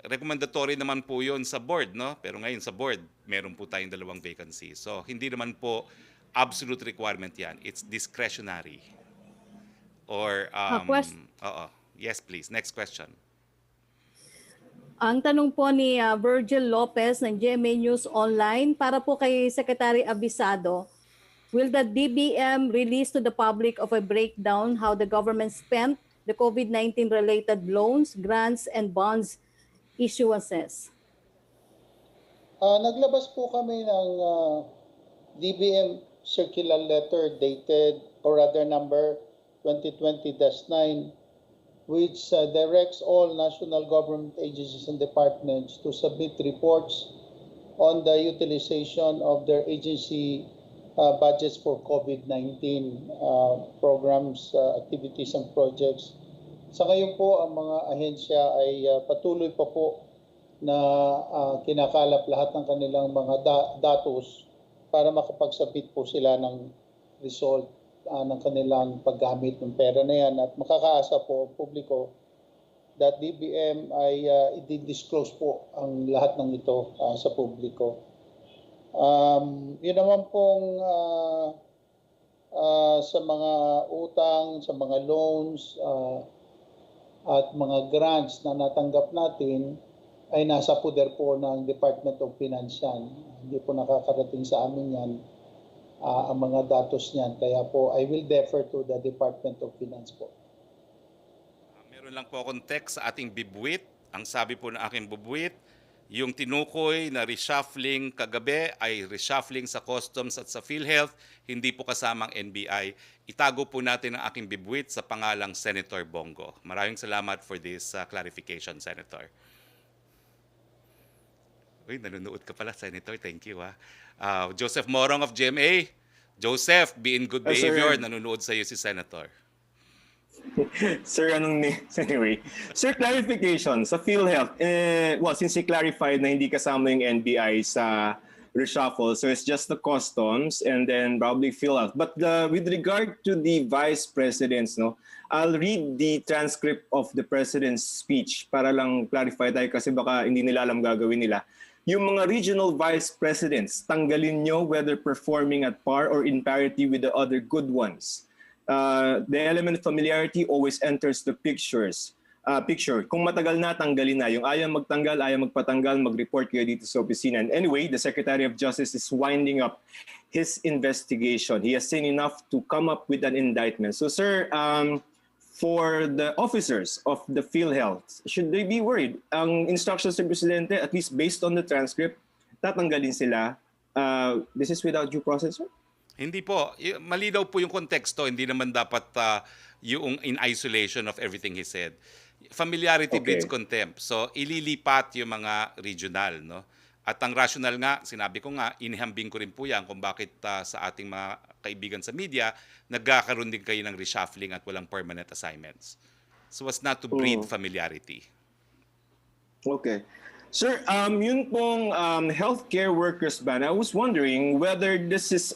recommendatory naman po yun sa board. No? Pero ngayon sa board, meron po tayong 2 vacancy. So hindi naman po absolute requirement yan. It's discretionary. Or, yes please, next question. Ang tanong po ni Virgil Lopez ng GMA News Online para po kay Secretary Abisado, will the DBM release to the public of a breakdown how the government spent the COVID-19 related loans, grants, and bonds issuances? Naglabas po kami ng DBM circular letter dated, or rather number 2020-9, which directs all national government agencies and departments to submit reports on the utilization of their agency budgets for COVID-19 programs, activities and projects. Sa ngayon po, ang mga ahensya ay patuloy pa po na kinakalap lahat ng kanilang mga datos para makapagsabit po sila ng result ng kanilang paggamit ng pera na yan, at makakaasa po ang publiko that DBM ay i-disclose po ang lahat ng ito sa publiko. Yun naman pong sa mga utang, sa mga loans at mga grants na natanggap natin ay nasa poder po ng Department of Finance yan. Hindi po nakakarating sa amin yan ang mga datos niyan. Kaya po I will defer to the Department of Finance po. Meron lang po akong text sa ating bibwit. Ang sabi po ng aking bibwit, yung tinukoy na reshuffling kagabi ay reshuffling sa Customs at sa PhilHealth, hindi po kasamang NBI. Itago po natin ang aking bibwit sa pangalang Senator Bongo. Maraming salamat for this clarification, Senator. Uy, nanonood ka pala, Senator. Thank you. Joseph Morong of GMA. Joseph, be in good behavior. Nanonood sa iyo si Senator. Sir, anyway. Sir, clarification sa PhilHealth. Well, since he clarified na hindi kasama yung NBI sa reshuffle, so it's just the customs and then probably PhilHealth. But with regard to the vice presidents, no, I'll read the transcript of the president's speech para lang clarify tayo kasi baka hindi nila alam gagawin nila. Yung mga regional vice presidents, tanggalin nyo whether performing at par or in parity with the other good ones. The element of familiarity always enters the picture. Kung matagal na, tanggalin na. Yung ayaw magtanggal, ayaw magpatanggal, mag-report kayo dito sa opisina. And anyway, the Secretary of Justice is winding up his investigation. He has seen enough to come up with an indictment. So sir, for the officers of the PhilHealth, should they be worried? Ang instructions ng Presidente, at least based on the transcript, tatanggalin sila. This is without due process, sir? Hindi po. Malinaw po yung konteksto. Hindi naman dapat yung in isolation of everything he said. Familiarity breeds contempt. So, ililipat yung mga regional, no? At ang rational nga, sinabi ko nga, inihambing ko rin po yan kung bakit sa ating mga kaibigan sa media, nagkakaroon din kayo ng reshuffling at walang permanent assignments. So as not to breed familiarity. Okay. Sir, yun pong healthcare workers ban, I was wondering whether this is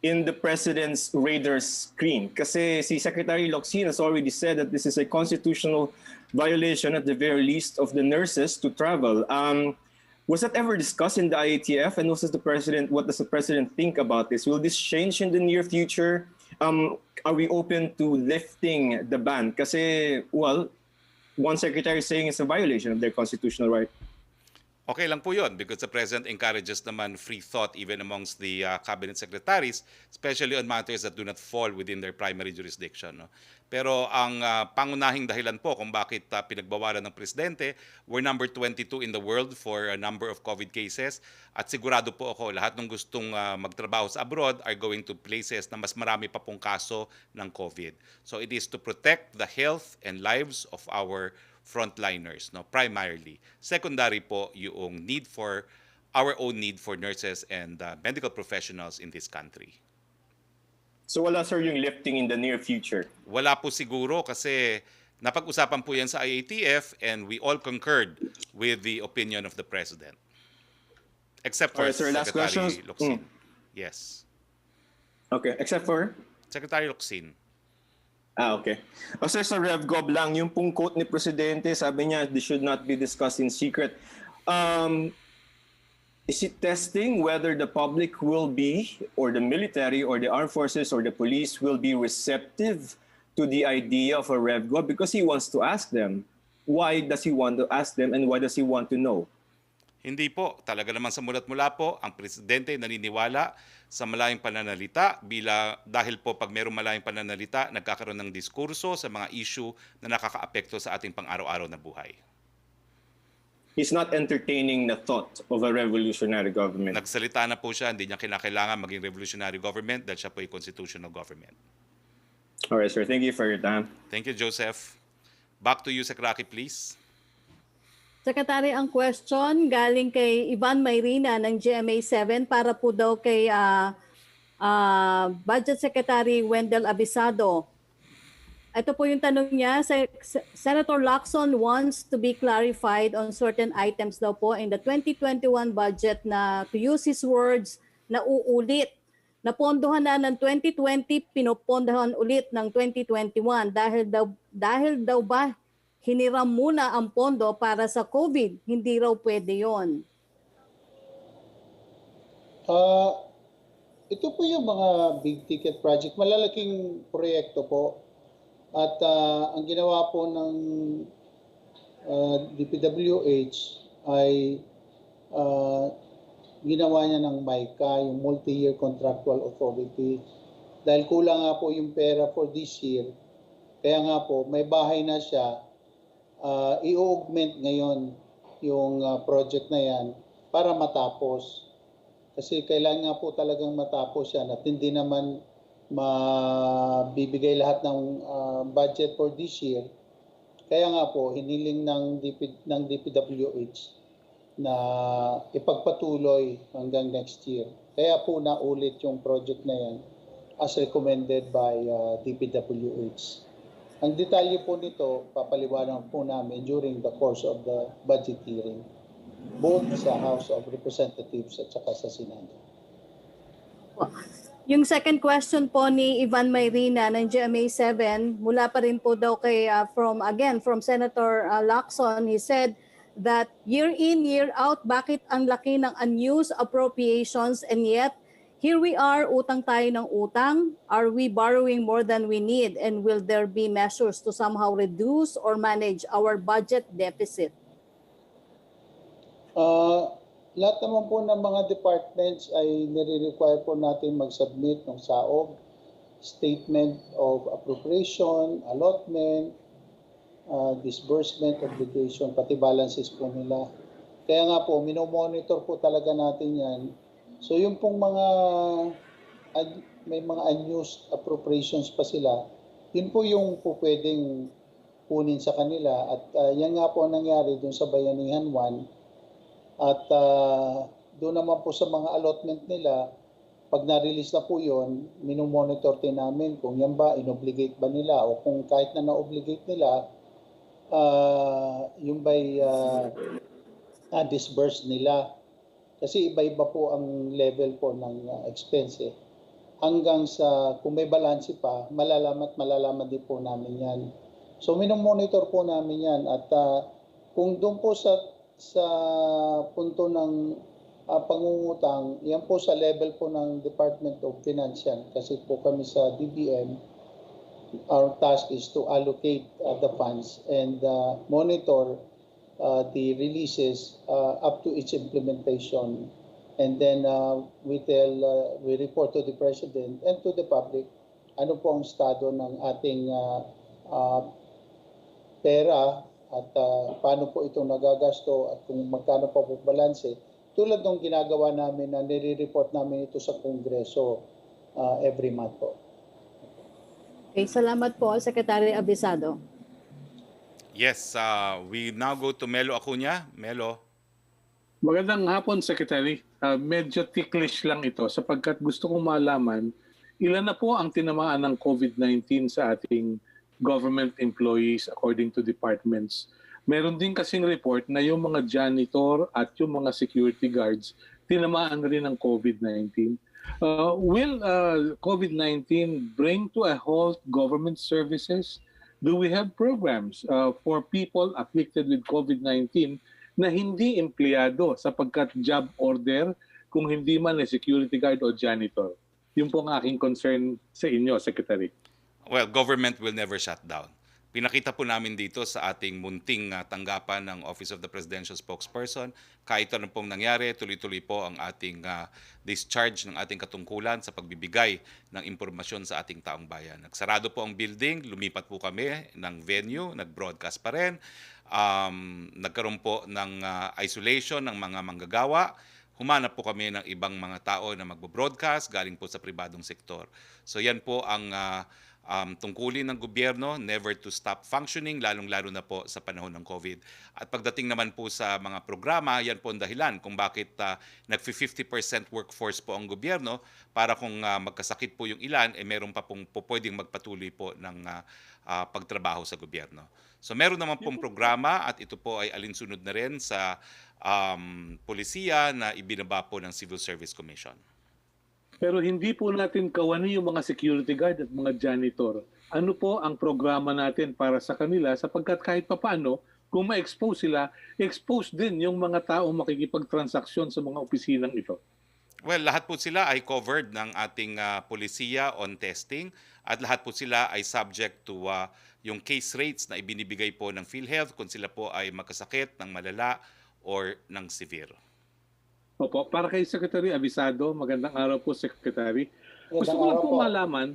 in the President's radar screen. Kasi si Secretary Locsin has already said that this is a constitutional violation at the very least of the nurses to travel. Was that ever discussed in the IATF? And what does the President think about this? Will this change in the near future? Are we open to lifting the ban? Kasi, well, one secretary is saying it's a violation of their constitutional right. Okay lang po yun because the President encourages naman free thought even amongst the cabinet secretaries, especially on matters that do not fall within their primary jurisdiction. No? Pero ang pangunahing dahilan po kung bakit pinagbawalan ng Presidente, we're number 22 in the world for a number of COVID cases at sigurado po ako lahat ng gustong magtrabaho sa abroad are going to places na mas marami pa pong kaso ng COVID. So it is to protect the health and lives of our frontliners, no, primarily. Secondary po yung need for our own need for nurses and medical professionals in this country. So wala sir yung lifting in the near future? Wala po siguro kasi napag-usapan po yan sa IATF and we all concurred with the opinion of the President. Except for sir, last Secretary questions? Locsin. Yes. Okay, except for? Secretary Locsin. Okay. Sir, sa RevGov lang, yung pong quote ni Presidente, sabi niya, this should not be discussed in secret. Is it testing whether the public will be, or the military, or the armed forces, or the police will be receptive to the idea of a RevGov? Because he wants to ask them. Why does he want to ask them and why does he want to know? Hindi po. Talaga naman sa mulat mula po, ang Presidente naniniwala sa malayang pananalita dahil po pag mayroong malayang pananalita, nagkakaroon ng diskurso sa mga issue na nakakaapekto sa ating pang-araw-araw na buhay. He's not entertaining the thought of a revolutionary government. Nagsalita na po siya, hindi niya kinakailangan maging revolutionary government dahil siya po ay constitutional government. All right, sir. Thank you for your time. Thank you, Joseph. Back to you, Sec. Roque, please. Secretary, ang question galing kay Ivan Mayrina ng GMA7 para po daw kay Budget Secretary Wendell Abisado. Ito po yung tanong niya. Senator Lacson wants to be clarified on certain items daw po in the 2021 budget na, to use his words, na uulit. Napondohan na ng 2020, pinopondohan ulit ng 2021 dahil daw ba hiniram muna ang pondo para sa COVID? Hindi raw pwede yon. Ito po yung mga big ticket project, malalaking proyekto po. At ang ginawa po ng DPWH ay ginawa niya ng MICA, yung Multi-Year Contractual Authority. Dahil kulang nga po yung pera for this year, kaya nga po may bahay na siya, i-augment ngayon yung project na yan para matapos. Kasi kailangan nga po talagang matapos yan at hindi naman mabibigay lahat ng budget for this year. Kaya nga po, hiniling ng DPWH na ipagpatuloy hanggang next year. Kaya po naulit yung project na yan as recommended by DPWH. Ang detalye po nito, papaliwanag po namin during the course of the budget hearing, both sa House of Representatives at saka sa Senado. Yung second question po ni Ivan Mayrina ng GMA7, mula pa rin po daw kay from Senator Lacson. He said that year in, year out, bakit ang laki ng unused appropriations and yet here we are, utang tayo ng utang. Are we borrowing more than we need? And will there be measures to somehow reduce or manage our budget deficit? Lahat naman po ng mga departments ay nire-require po natin mag-submit ng SAOB, Statement of Appropriation, Allotment, Disbursement, Obligation, pati balances po nila. Kaya nga po, minomonitor po talaga natin yan. So yung pong may mga unused appropriations pa sila, yun po yung po pwedeng kunin sa kanila. At yan nga po nangyari dun sa Bayanihan 1. At doon naman po sa mga allotment nila, pag na-release na po yun, minomonitor din namin kung yan ba, inobligate ba nila o kung kahit na na-obligate nila, yung ba'y disburse nila. Kasi iba-iba po ang level po ng expense. Hanggang sa, kung may balance pa, malalaman din po namin yan. So minomonitor po namin yan at kung doon po sa punto ng pangungutang, yan po sa level po ng Department of Finance yan. Kasi po kami sa DBM, our task is to allocate the funds and monitor the releases up to its implementation. And then we report to the President and to the public ano po ang estado ng ating pera at paano po ito nagagasto at kung magkano pa po balanse. Tulad ng ginagawa namin na nire-report namin ito sa Kongreso every month po. Okay, salamat po, Secretary Abisado. Yes, we now go to Melo Acuña. Melo. Magandang hapon, Secretary. Medyo ticklish lang ito sapagkat gusto kong malaman ilan na po ang tinamaan ng COVID-19 sa ating government employees according to departments. Meron din kasing report na yung mga janitor at yung mga security guards tinamaan rin ng COVID-19. Will COVID-19 bring to a halt government services? Do we have programs for people afflicted with COVID-19 na hindi empleyado sapagkat job order kung hindi man na security guard o janitor? Yun po ang aking concern sa inyo, Secretary. Well, government will never shut down. Pinakita po namin dito sa ating munting tanggapan ng Office of the Presidential Spokesperson. Kahit ano pong nangyari, tuloy-tuloy po ang ating discharge ng ating katungkulan sa pagbibigay ng impormasyon sa ating taong bayan. Nagsarado po ang building, lumipat po kami ng venue, nag-broadcast pa rin. Nagkaroon po ng isolation ng mga manggagawa. Humanap po kami ng ibang mga tao na magbo-broadcast galing po sa pribadong sektor. So yan po ang tungkulin ng gobyerno, never to stop functioning, lalong-lalo na po sa panahon ng COVID. At pagdating naman po sa mga programa, yan po ang dahilan kung bakit nag-50% workforce po ang gobyerno para kung magkasakit po yung ilan, meron pa pong pwedeng magpatuloy po ng pagtrabaho sa gobyerno. So meron naman pong programa at ito po ay alinsunod na rin sa polisiya na ibinaba po ng Civil Service Commission. Pero hindi po natin kawani yung mga security guard at mga janitor. Ano po ang programa natin para sa kanila sapagkat kahit papaano, kung ma-expose sila, expose din yung mga taong makikipagtransaksyon sa mga opisinang ito. Well, lahat po sila ay covered ng ating polisiya on testing at lahat po sila ay subject to yung case rates na ibinibigay po ng PhilHealth kung sila po ay magkasakit ng malala or ng severe. Opo, para kay Secretary Abisado, magandang araw po, Secretary. Gusto Magandang ko lang araw po malaman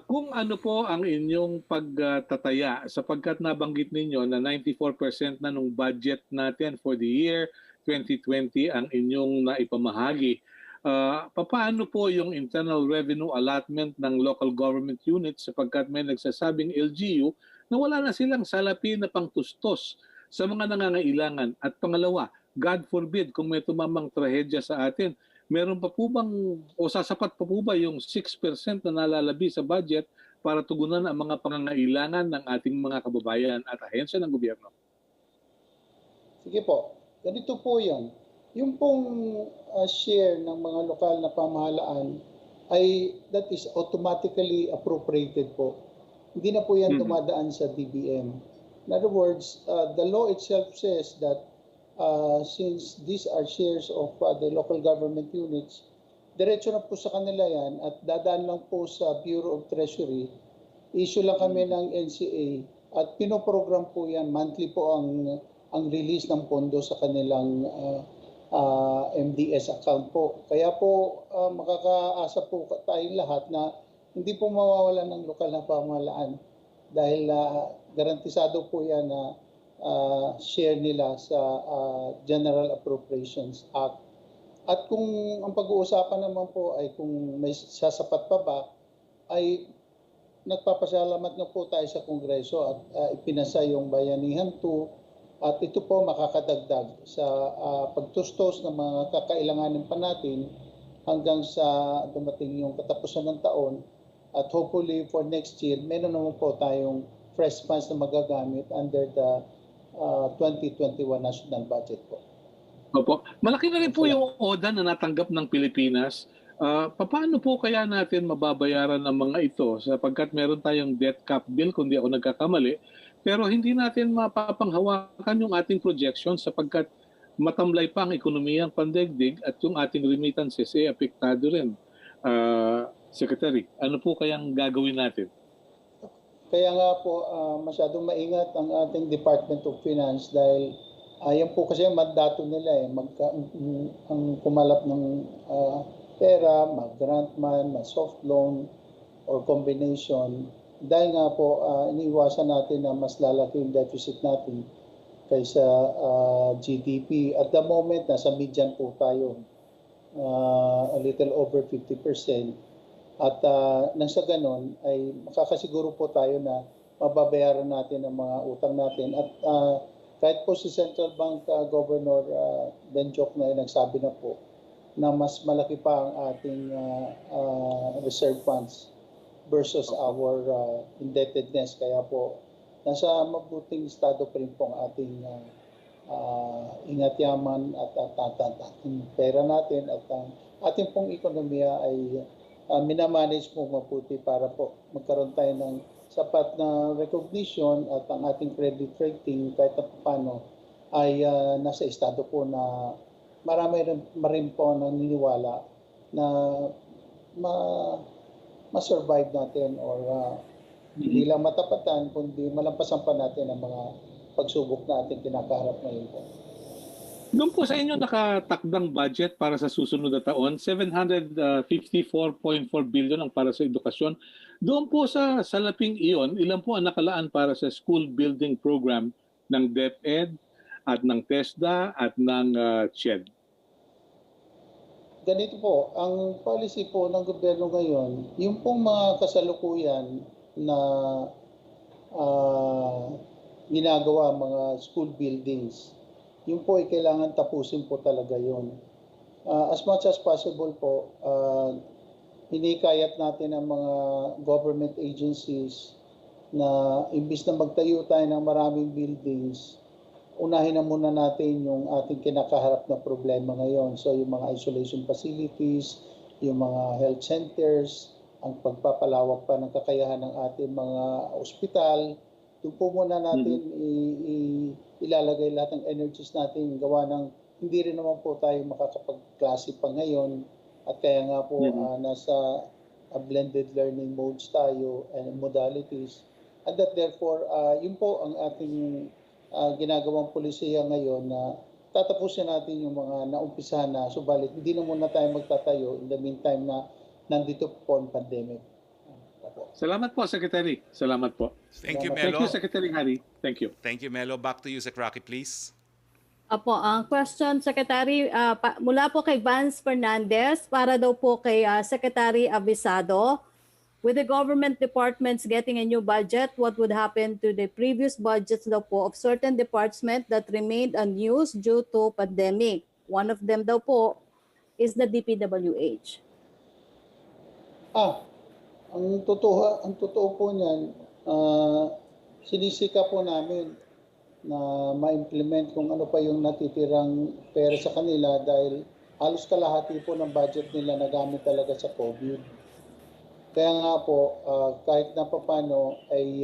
kung ano po ang inyong pagtataya sapagkat nabanggit ninyo na 94% na nung budget natin for the year 2020 ang inyong naipamahagi. Paano po yung internal revenue allotment ng local government units sapagkat may nagsasabing LGU na wala na silang salapi na pangtustos sa mga nangangailangan. At pangalawa, God forbid kung may tumamang trahedya sa atin, meron pa po bang o sasapat pa po ba yung 6% na nalalabi sa budget para tugunan ang mga pangangailangan ng ating mga kababayan at ahensya ng gobyerno? Sige po, ganito po yan. Yung pong share ng mga lokal na pamahalaan ay that is automatically appropriated po. Hindi na po yan dumadaan sa DBM. In other words, the law itself says that since these are shares of the local government units, diretso na po sa kanila yan at dadaan lang po sa Bureau of Treasury. Issue lang kami ng NCA at pinoprogram po yan. Monthly po ang release ng pondo sa kanilang MDS account po. Kaya po makakaasa po tayong lahat na hindi po mawawala ng lokal na pamahalaan dahil garantisado po yan na share nila sa General Appropriations Act. At kung ang pag-uusapan naman po ay kung may sasapat pa ba, ay nagpapasalamat na po tayo sa Kongreso at ipinasa yung Bayanihan 2 at ito po makakadagdag sa pagtustos ng mga kakailanganin pa natin hanggang sa dumating yung katapusan ng taon at hopefully for next year, meron naman po tayong fresh funds na magagamit under the 2021 national budget po. Opo. Malaki na rin po yung ODA na natanggap ng Pilipinas. Paano po kaya natin mababayaran ang mga ito sapagkat meron tayong debt cap bill kung di ako nagkakamali pero hindi natin mapapanghawakan yung ating projection sapagkat matamlay pa ang ekonomiyang pandaigdig at yung ating remittances ay apektado rin. Secretary, ano po kayang gagawin natin? Kaya nga po, masyadong maingat ang ating Department of Finance dahil yan po kasi ang mandato nila ang kumalap ng pera, mag-grant man, mag-soft loan, or combination. Dahil nga po, iniiwasan natin na mas lalaki yung deficit natin kaysa GDP. At the moment, nasa median po tayo, a little over 50%. At nang sa ganon ay makakasiguro po tayo na mababayaran natin ang mga utang natin. At kahit po si Central Bank Governor Benjok na nagsabi na po na mas malaki pa ang ating reserve funds versus our indebtedness. Kaya po nasa mabuting estado pa rin po ang ating ingat yaman at ating pera natin at ang ating pong ekonomiya ay minamanage po mabuti para po magkaroon tayo ng sapat na recognition at ang ating credit rating kahit na paano ay nasa estado po na marami rin po naniniwala na ma-survive natin or hindi lang matapatan kundi malampasan pa natin ang mga pagsubok na ating kinakaharap ngayon po. Doon po sa inyo nakatakdang budget para sa susunod na taon, 754.4 billion ang para sa edukasyon. Doon po sa salaping iyon, ilan po ang nakalaan para sa school building program ng DepEd at ng TESDA at ng CHED? Ganito po, ang policy po ng gobyerno ngayon, yung pong mga kasalukuyan na ginagawa, mga school buildings. Yun po ay kailangan tapusin po talaga yun. As much as possible po, hinikayat natin ang mga government agencies na imbis na magtayo tayo ng maraming buildings, unahin na muna natin yung ating kinakaharap na problema ngayon. So yung mga isolation facilities, yung mga health centers, ang pagpapalawak pa ng kakayahan ng ating mga ospital, doon po muna natin ilalagay lahat ng energies natin, gawa ng hindi rin naman po tayo makakapagklase pa ngayon at kaya nga po nasa blended learning modes tayo and modalities. And that therefore, yun po ang ating ginagawang polisiya ngayon na tatapusin natin yung mga naumpisahan na, subalit hindi na muna tayo magtatayo in the meantime na nandito po ang pandemic. Salamat po, Secretary. Salamat po. Thank you, Thank Melo. you, Secretary Harry. Thank you. Thank you, Melo. Back to you, Sec. Roque, please. Apo, ang question, Secretary, mula po kay Vance Fernandez para daw po kay Secretary Avisado. With the government departments getting a new budget, what would happen to the previous budgets daw po of certain departments that remained unused due to pandemic? One of them daw po is the DPWH. Ang totoo po niyan, sinisika po namin na ma-implement kung ano pa yung natitirang pera sa kanila dahil halos kalahati po ng budget nila nagamit talaga sa COVID. Kaya nga po, kahit na paano ay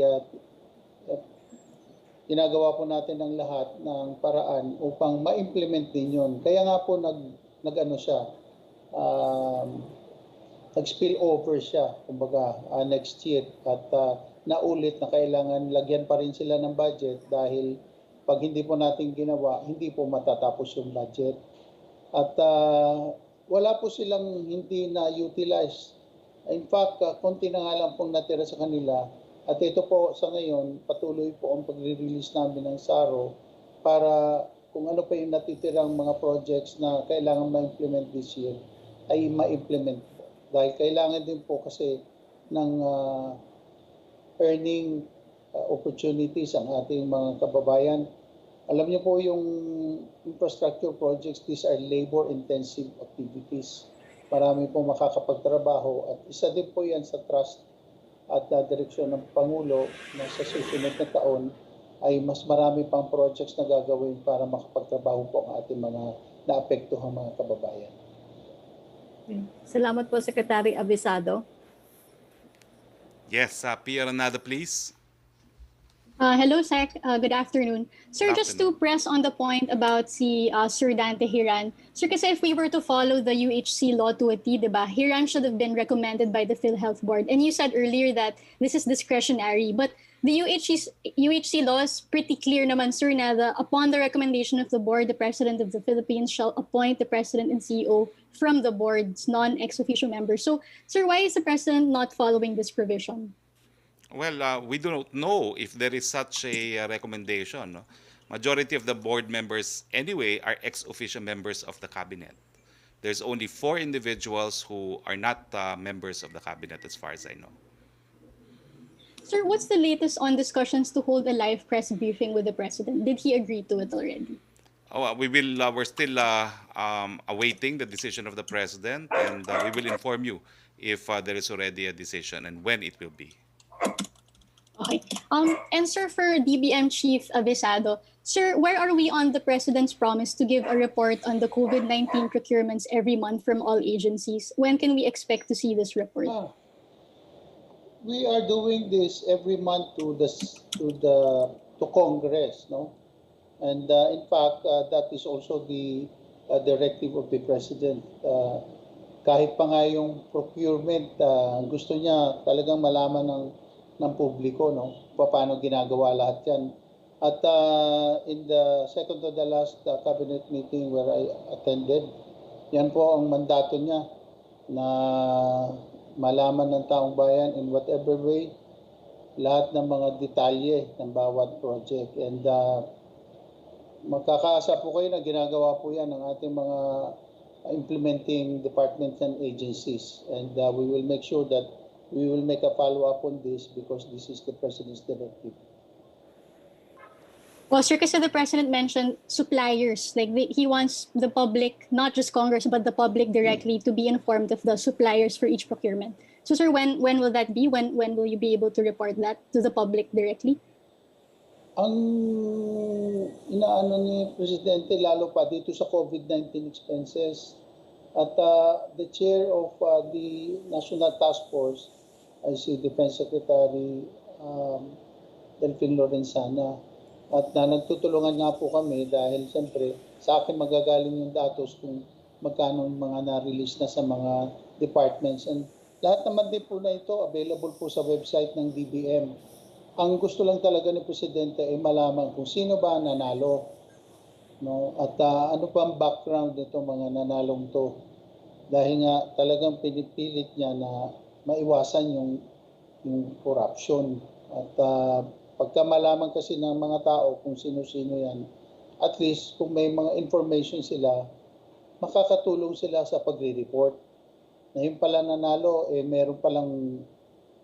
ginagawa po natin ang lahat ng paraan upang ma-implement din yun. Kaya nga po nag-ano siya, nag-spill over siya, kumbaga, next year. At naulit na kailangan lagyan pa rin sila ng budget dahil pag hindi po natin ginawa, hindi po matatapos yung budget. At wala po silang hindi na-utilize. In fact, konti na nga lang pong natira sa kanila. At ito po sa ngayon, patuloy po ang pagre-release namin ng SARO para kung ano pa yung natitirang mga projects na kailangan ma-implement this year, ay ma-implement po. Dahil kailangan din po kasi ng earning opportunities ang ating mga kababayan. Alam niyo po yung infrastructure projects, these are labor-intensive activities. Marami po makakapagtrabaho at isa din po yan sa trust at direksyon ng Pangulo na sa susunod na taon ay mas marami pang projects na gagawin para makapagtrabaho po ang ating mga naapektuhang mga kababayan. Salamat po, Secretary Avisado. Yes, Pierre Renada, please. Hello, Sec. Good afternoon. Sir, Good just to press on the point about si Sir Dante Hiran. Sir, kasi if we were to follow the UHC law to a T, diba, Hiran should have been recommended by the PhilHealth Board. And you said earlier that this is discretionary. But the UHC law is pretty clear naman, sir, na upon the recommendation of the board, the President of the Philippines shall appoint the President and CEO from the board's non-ex officio members. So, sir, why is the President not following this provision? Well, we do not know if there is such a recommendation. No? Majority of the board members anyway are ex-officio members of the cabinet. There's only 4 individuals who are not members of the cabinet as far as I know. Sir, what's the latest on discussions to hold a live press briefing with the President? Did he agree to it already? We're still awaiting the decision of the President, and we will inform you if there is already a decision and when it will be. Okay. And sir, for DBM Chief Avisado, sir, where are we on the President's promise to give a report on the COVID-19 procurements every month from all agencies? When can we expect to see this report? We are doing this every month to Congress, no? And in fact, that is also the directive of the President. Kahit pa nga yung procurement, gusto niya talagang malaman ng publiko, no? Paano ginagawa lahat yan. At in the second to the last cabinet meeting where I attended, yan po ang mandato niya na malaman ng taong bayan in whatever way lahat ng mga detalye ng bawat project. And magkakaasa po kayo na ginagawa po yan ng ating mga implementing departments and agencies. And we will make sure that we will make a follow-up on this because this is the President's directive. Well, sir, kasi the president mentioned suppliers. Like he wants the public, not just Congress, but the public directly to be informed of the suppliers for each procurement. So, sir, when will that be? When will you be able to report that to the public directly? Ang inaano ni Presidente lalo pa dito sa COVID-19 expenses at the chair of the National Task Force ay si Defense Secretary Delphine Lorenzana. At nagtutulungan nga po kami dahil siyempre sa akin magagaling yung datos kung magkano yung mga na-release na sa mga departments. And lahat naman din po na ito available po sa website ng DBM. Ang gusto lang talaga ni Presidente ay malaman kung sino ba nanalo. No? At ano pa ang background nito mga nanalong to. Dahil nga talagang pinipilit niya na maiwasan yung corruption. At pagka malaman kasi ng mga tao kung sino-sino yan, at least kung may mga information sila, makakatulong sila sa pagre-report. Na yung pala nanalo, meron palang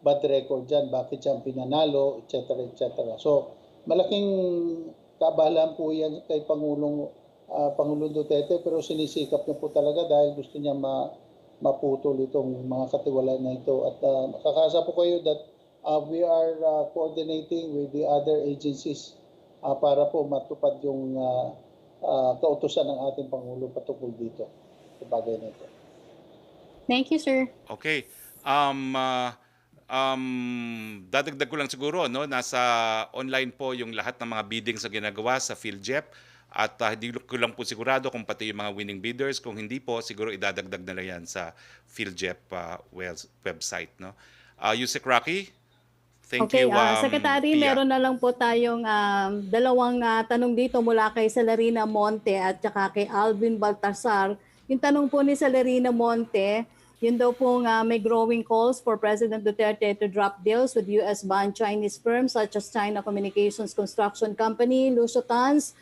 bad record dyan, bakit siya pinanalo, etc. etc. So, malaking kaabalahan po yan kay Pangulong Duterte, pero sinisikap niya po talaga dahil gusto niya maputol itong mga katiwala na ito. At makakasa po kayo that we are coordinating with the other agencies para po matupad yung kautusan ng ating Pangulo patungkol dito sa bagay na ito. Thank you, sir. Okay. Dadagdag ko lang siguro, no, nasa online po yung lahat ng mga biddings na ginagawa sa PhilJep at hindi ko lang po sigurado kung pati yung mga winning bidders. Kung hindi po, siguro idadagdag na lang yan sa PhilJep website. No? Yusek Roque, thank you. Secretary, Pia. meron na lang po tayong dalawang tanong dito mula kay Celerina Monte at saka kay Alvin Baltasar. Yung tanong po ni Celerina Monte, yun daw po may growing calls for President Duterte to drop deals with US-bound Chinese firms such as China Communications Construction Company, Lusotans,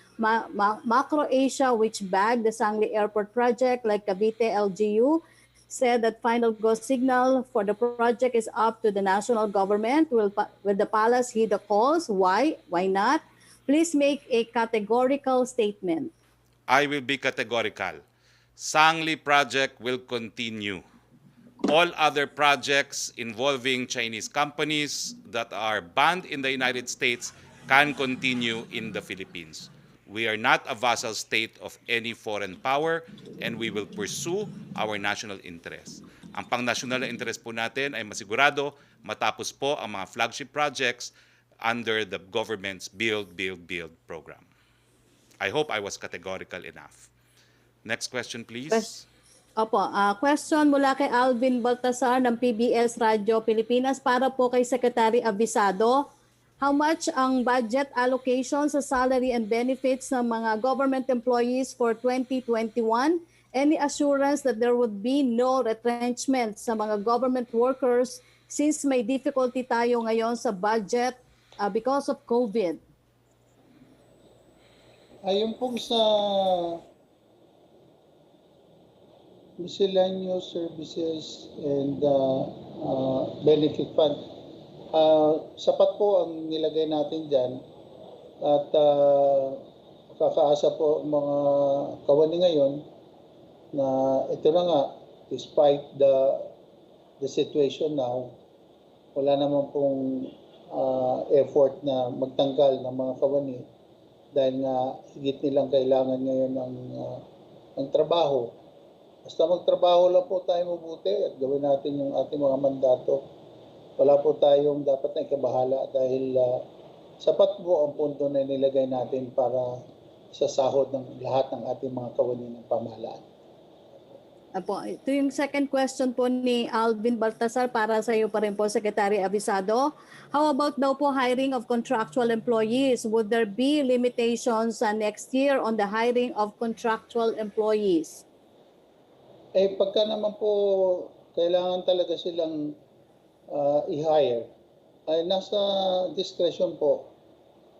Macro Asia, which bagged the Sangli Airport project like Cavite LGU, said that final go signal for the project is up to the national government. Will the palace heed the calls? Why? Why not? Please make a categorical statement. I will be categorical. Sangli project will continue. All other projects involving Chinese companies that are banned in the United States can continue in the Philippines. We are not a vassal state of any foreign power and we will pursue our national interest. Ang pang-national na interest po natin ay masigurado matapos po ang mga flagship projects under the government's Build, Build, Build program. I hope I was categorical enough. Next question, please. Opo, question mula kay Alvin Baltasar ng PBS Radio Pilipinas para po kay Secretary Abisado. How much ang budget allocation sa salary and benefits ng mga government employees for 2021? Any assurance that there would be no retrenchment sa mga government workers since may difficulty tayo ngayon sa budget because of COVID? Ayon pong sa miscellaneous services and benefit fund, sapat po ang nilagay natin dyan at kakaasa po mga kawani ngayon na ito na nga, despite the situation now, wala naman pong effort na magtanggal ng mga kawani dahil nga higit nilang kailangan ngayon ng trabaho. Basta magtrabaho lang po tayo mabuti at gawin natin yung ating mga mandato. Wala po tayong dapat na ikabahala dahil sapat po ang punto na nilagay natin para sa sahod ng lahat ng ating mga kawani ng pamahalaan. Apo, ito yung second question po ni Alvin Baltasar para sa iyo pa rin po, Secretary Abisado. How about daw po hiring of contractual employees? Would there be limitations next year on the hiring of contractual employees? Pagka naman po kailangan talaga silang i-hire, ay nasa discretion po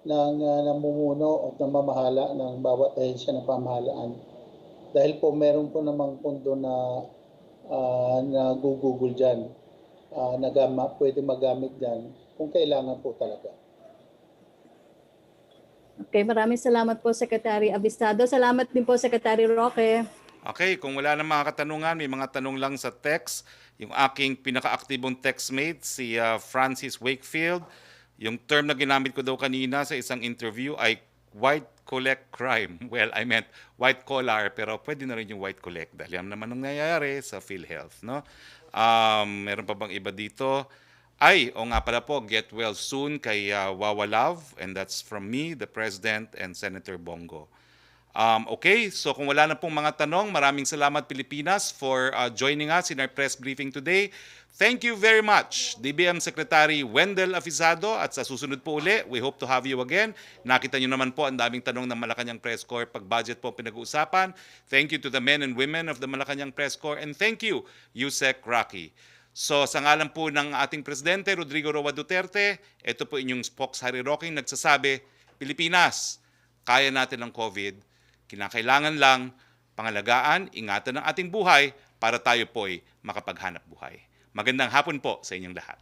ng namumuno at namamahala ng bawat ahensya ng pamahalaan. Dahil po meron po namang pondo na nagugugol dyan. pwede magamit dyan kung kailangan po talaga. Okay, maraming salamat po, Secretary Abisado. Salamat din po, Secretary Roque. Okay, kung wala nang mga katanungan, may mga tanong lang sa text. Yung aking pinaka-aktibong textmate, si Francis Wakefield. Yung term na ginamit ko daw kanina sa isang interview ay white collect crime. Well, I meant white collar, pero pwede na rin yung white collect dahil yan naman ang nangyayari sa PhilHealth, no? Meron pa bang iba dito? Ay, o nga pala po, get well soon kay Wawa Love, and that's from me, the President, and Senator Bongo. Okay, so kung wala na pong mga tanong, maraming salamat Pilipinas for joining us in our press briefing today. Thank you very much, DBM Secretary Wendell Afisado, at sa susunod po uli, we hope to have you again. Nakita nyo naman po ang daming tanong ng Malacanang Press Corps pag budget po pinag-uusapan. Thank you to the men and women of the Malacanang Press Corps, and thank you, Yusek Roque. So sa ngalan po ng ating Presidente Rodrigo Roa Duterte, ito po inyong spokesman Roque nagsasabi, Pilipinas, kaya natin ang COVID, kinakailangan lang pangalagaan, ingatan ang ating buhay para tayo po'y makapaghanap buhay. Magandang hapon po sa inyong lahat.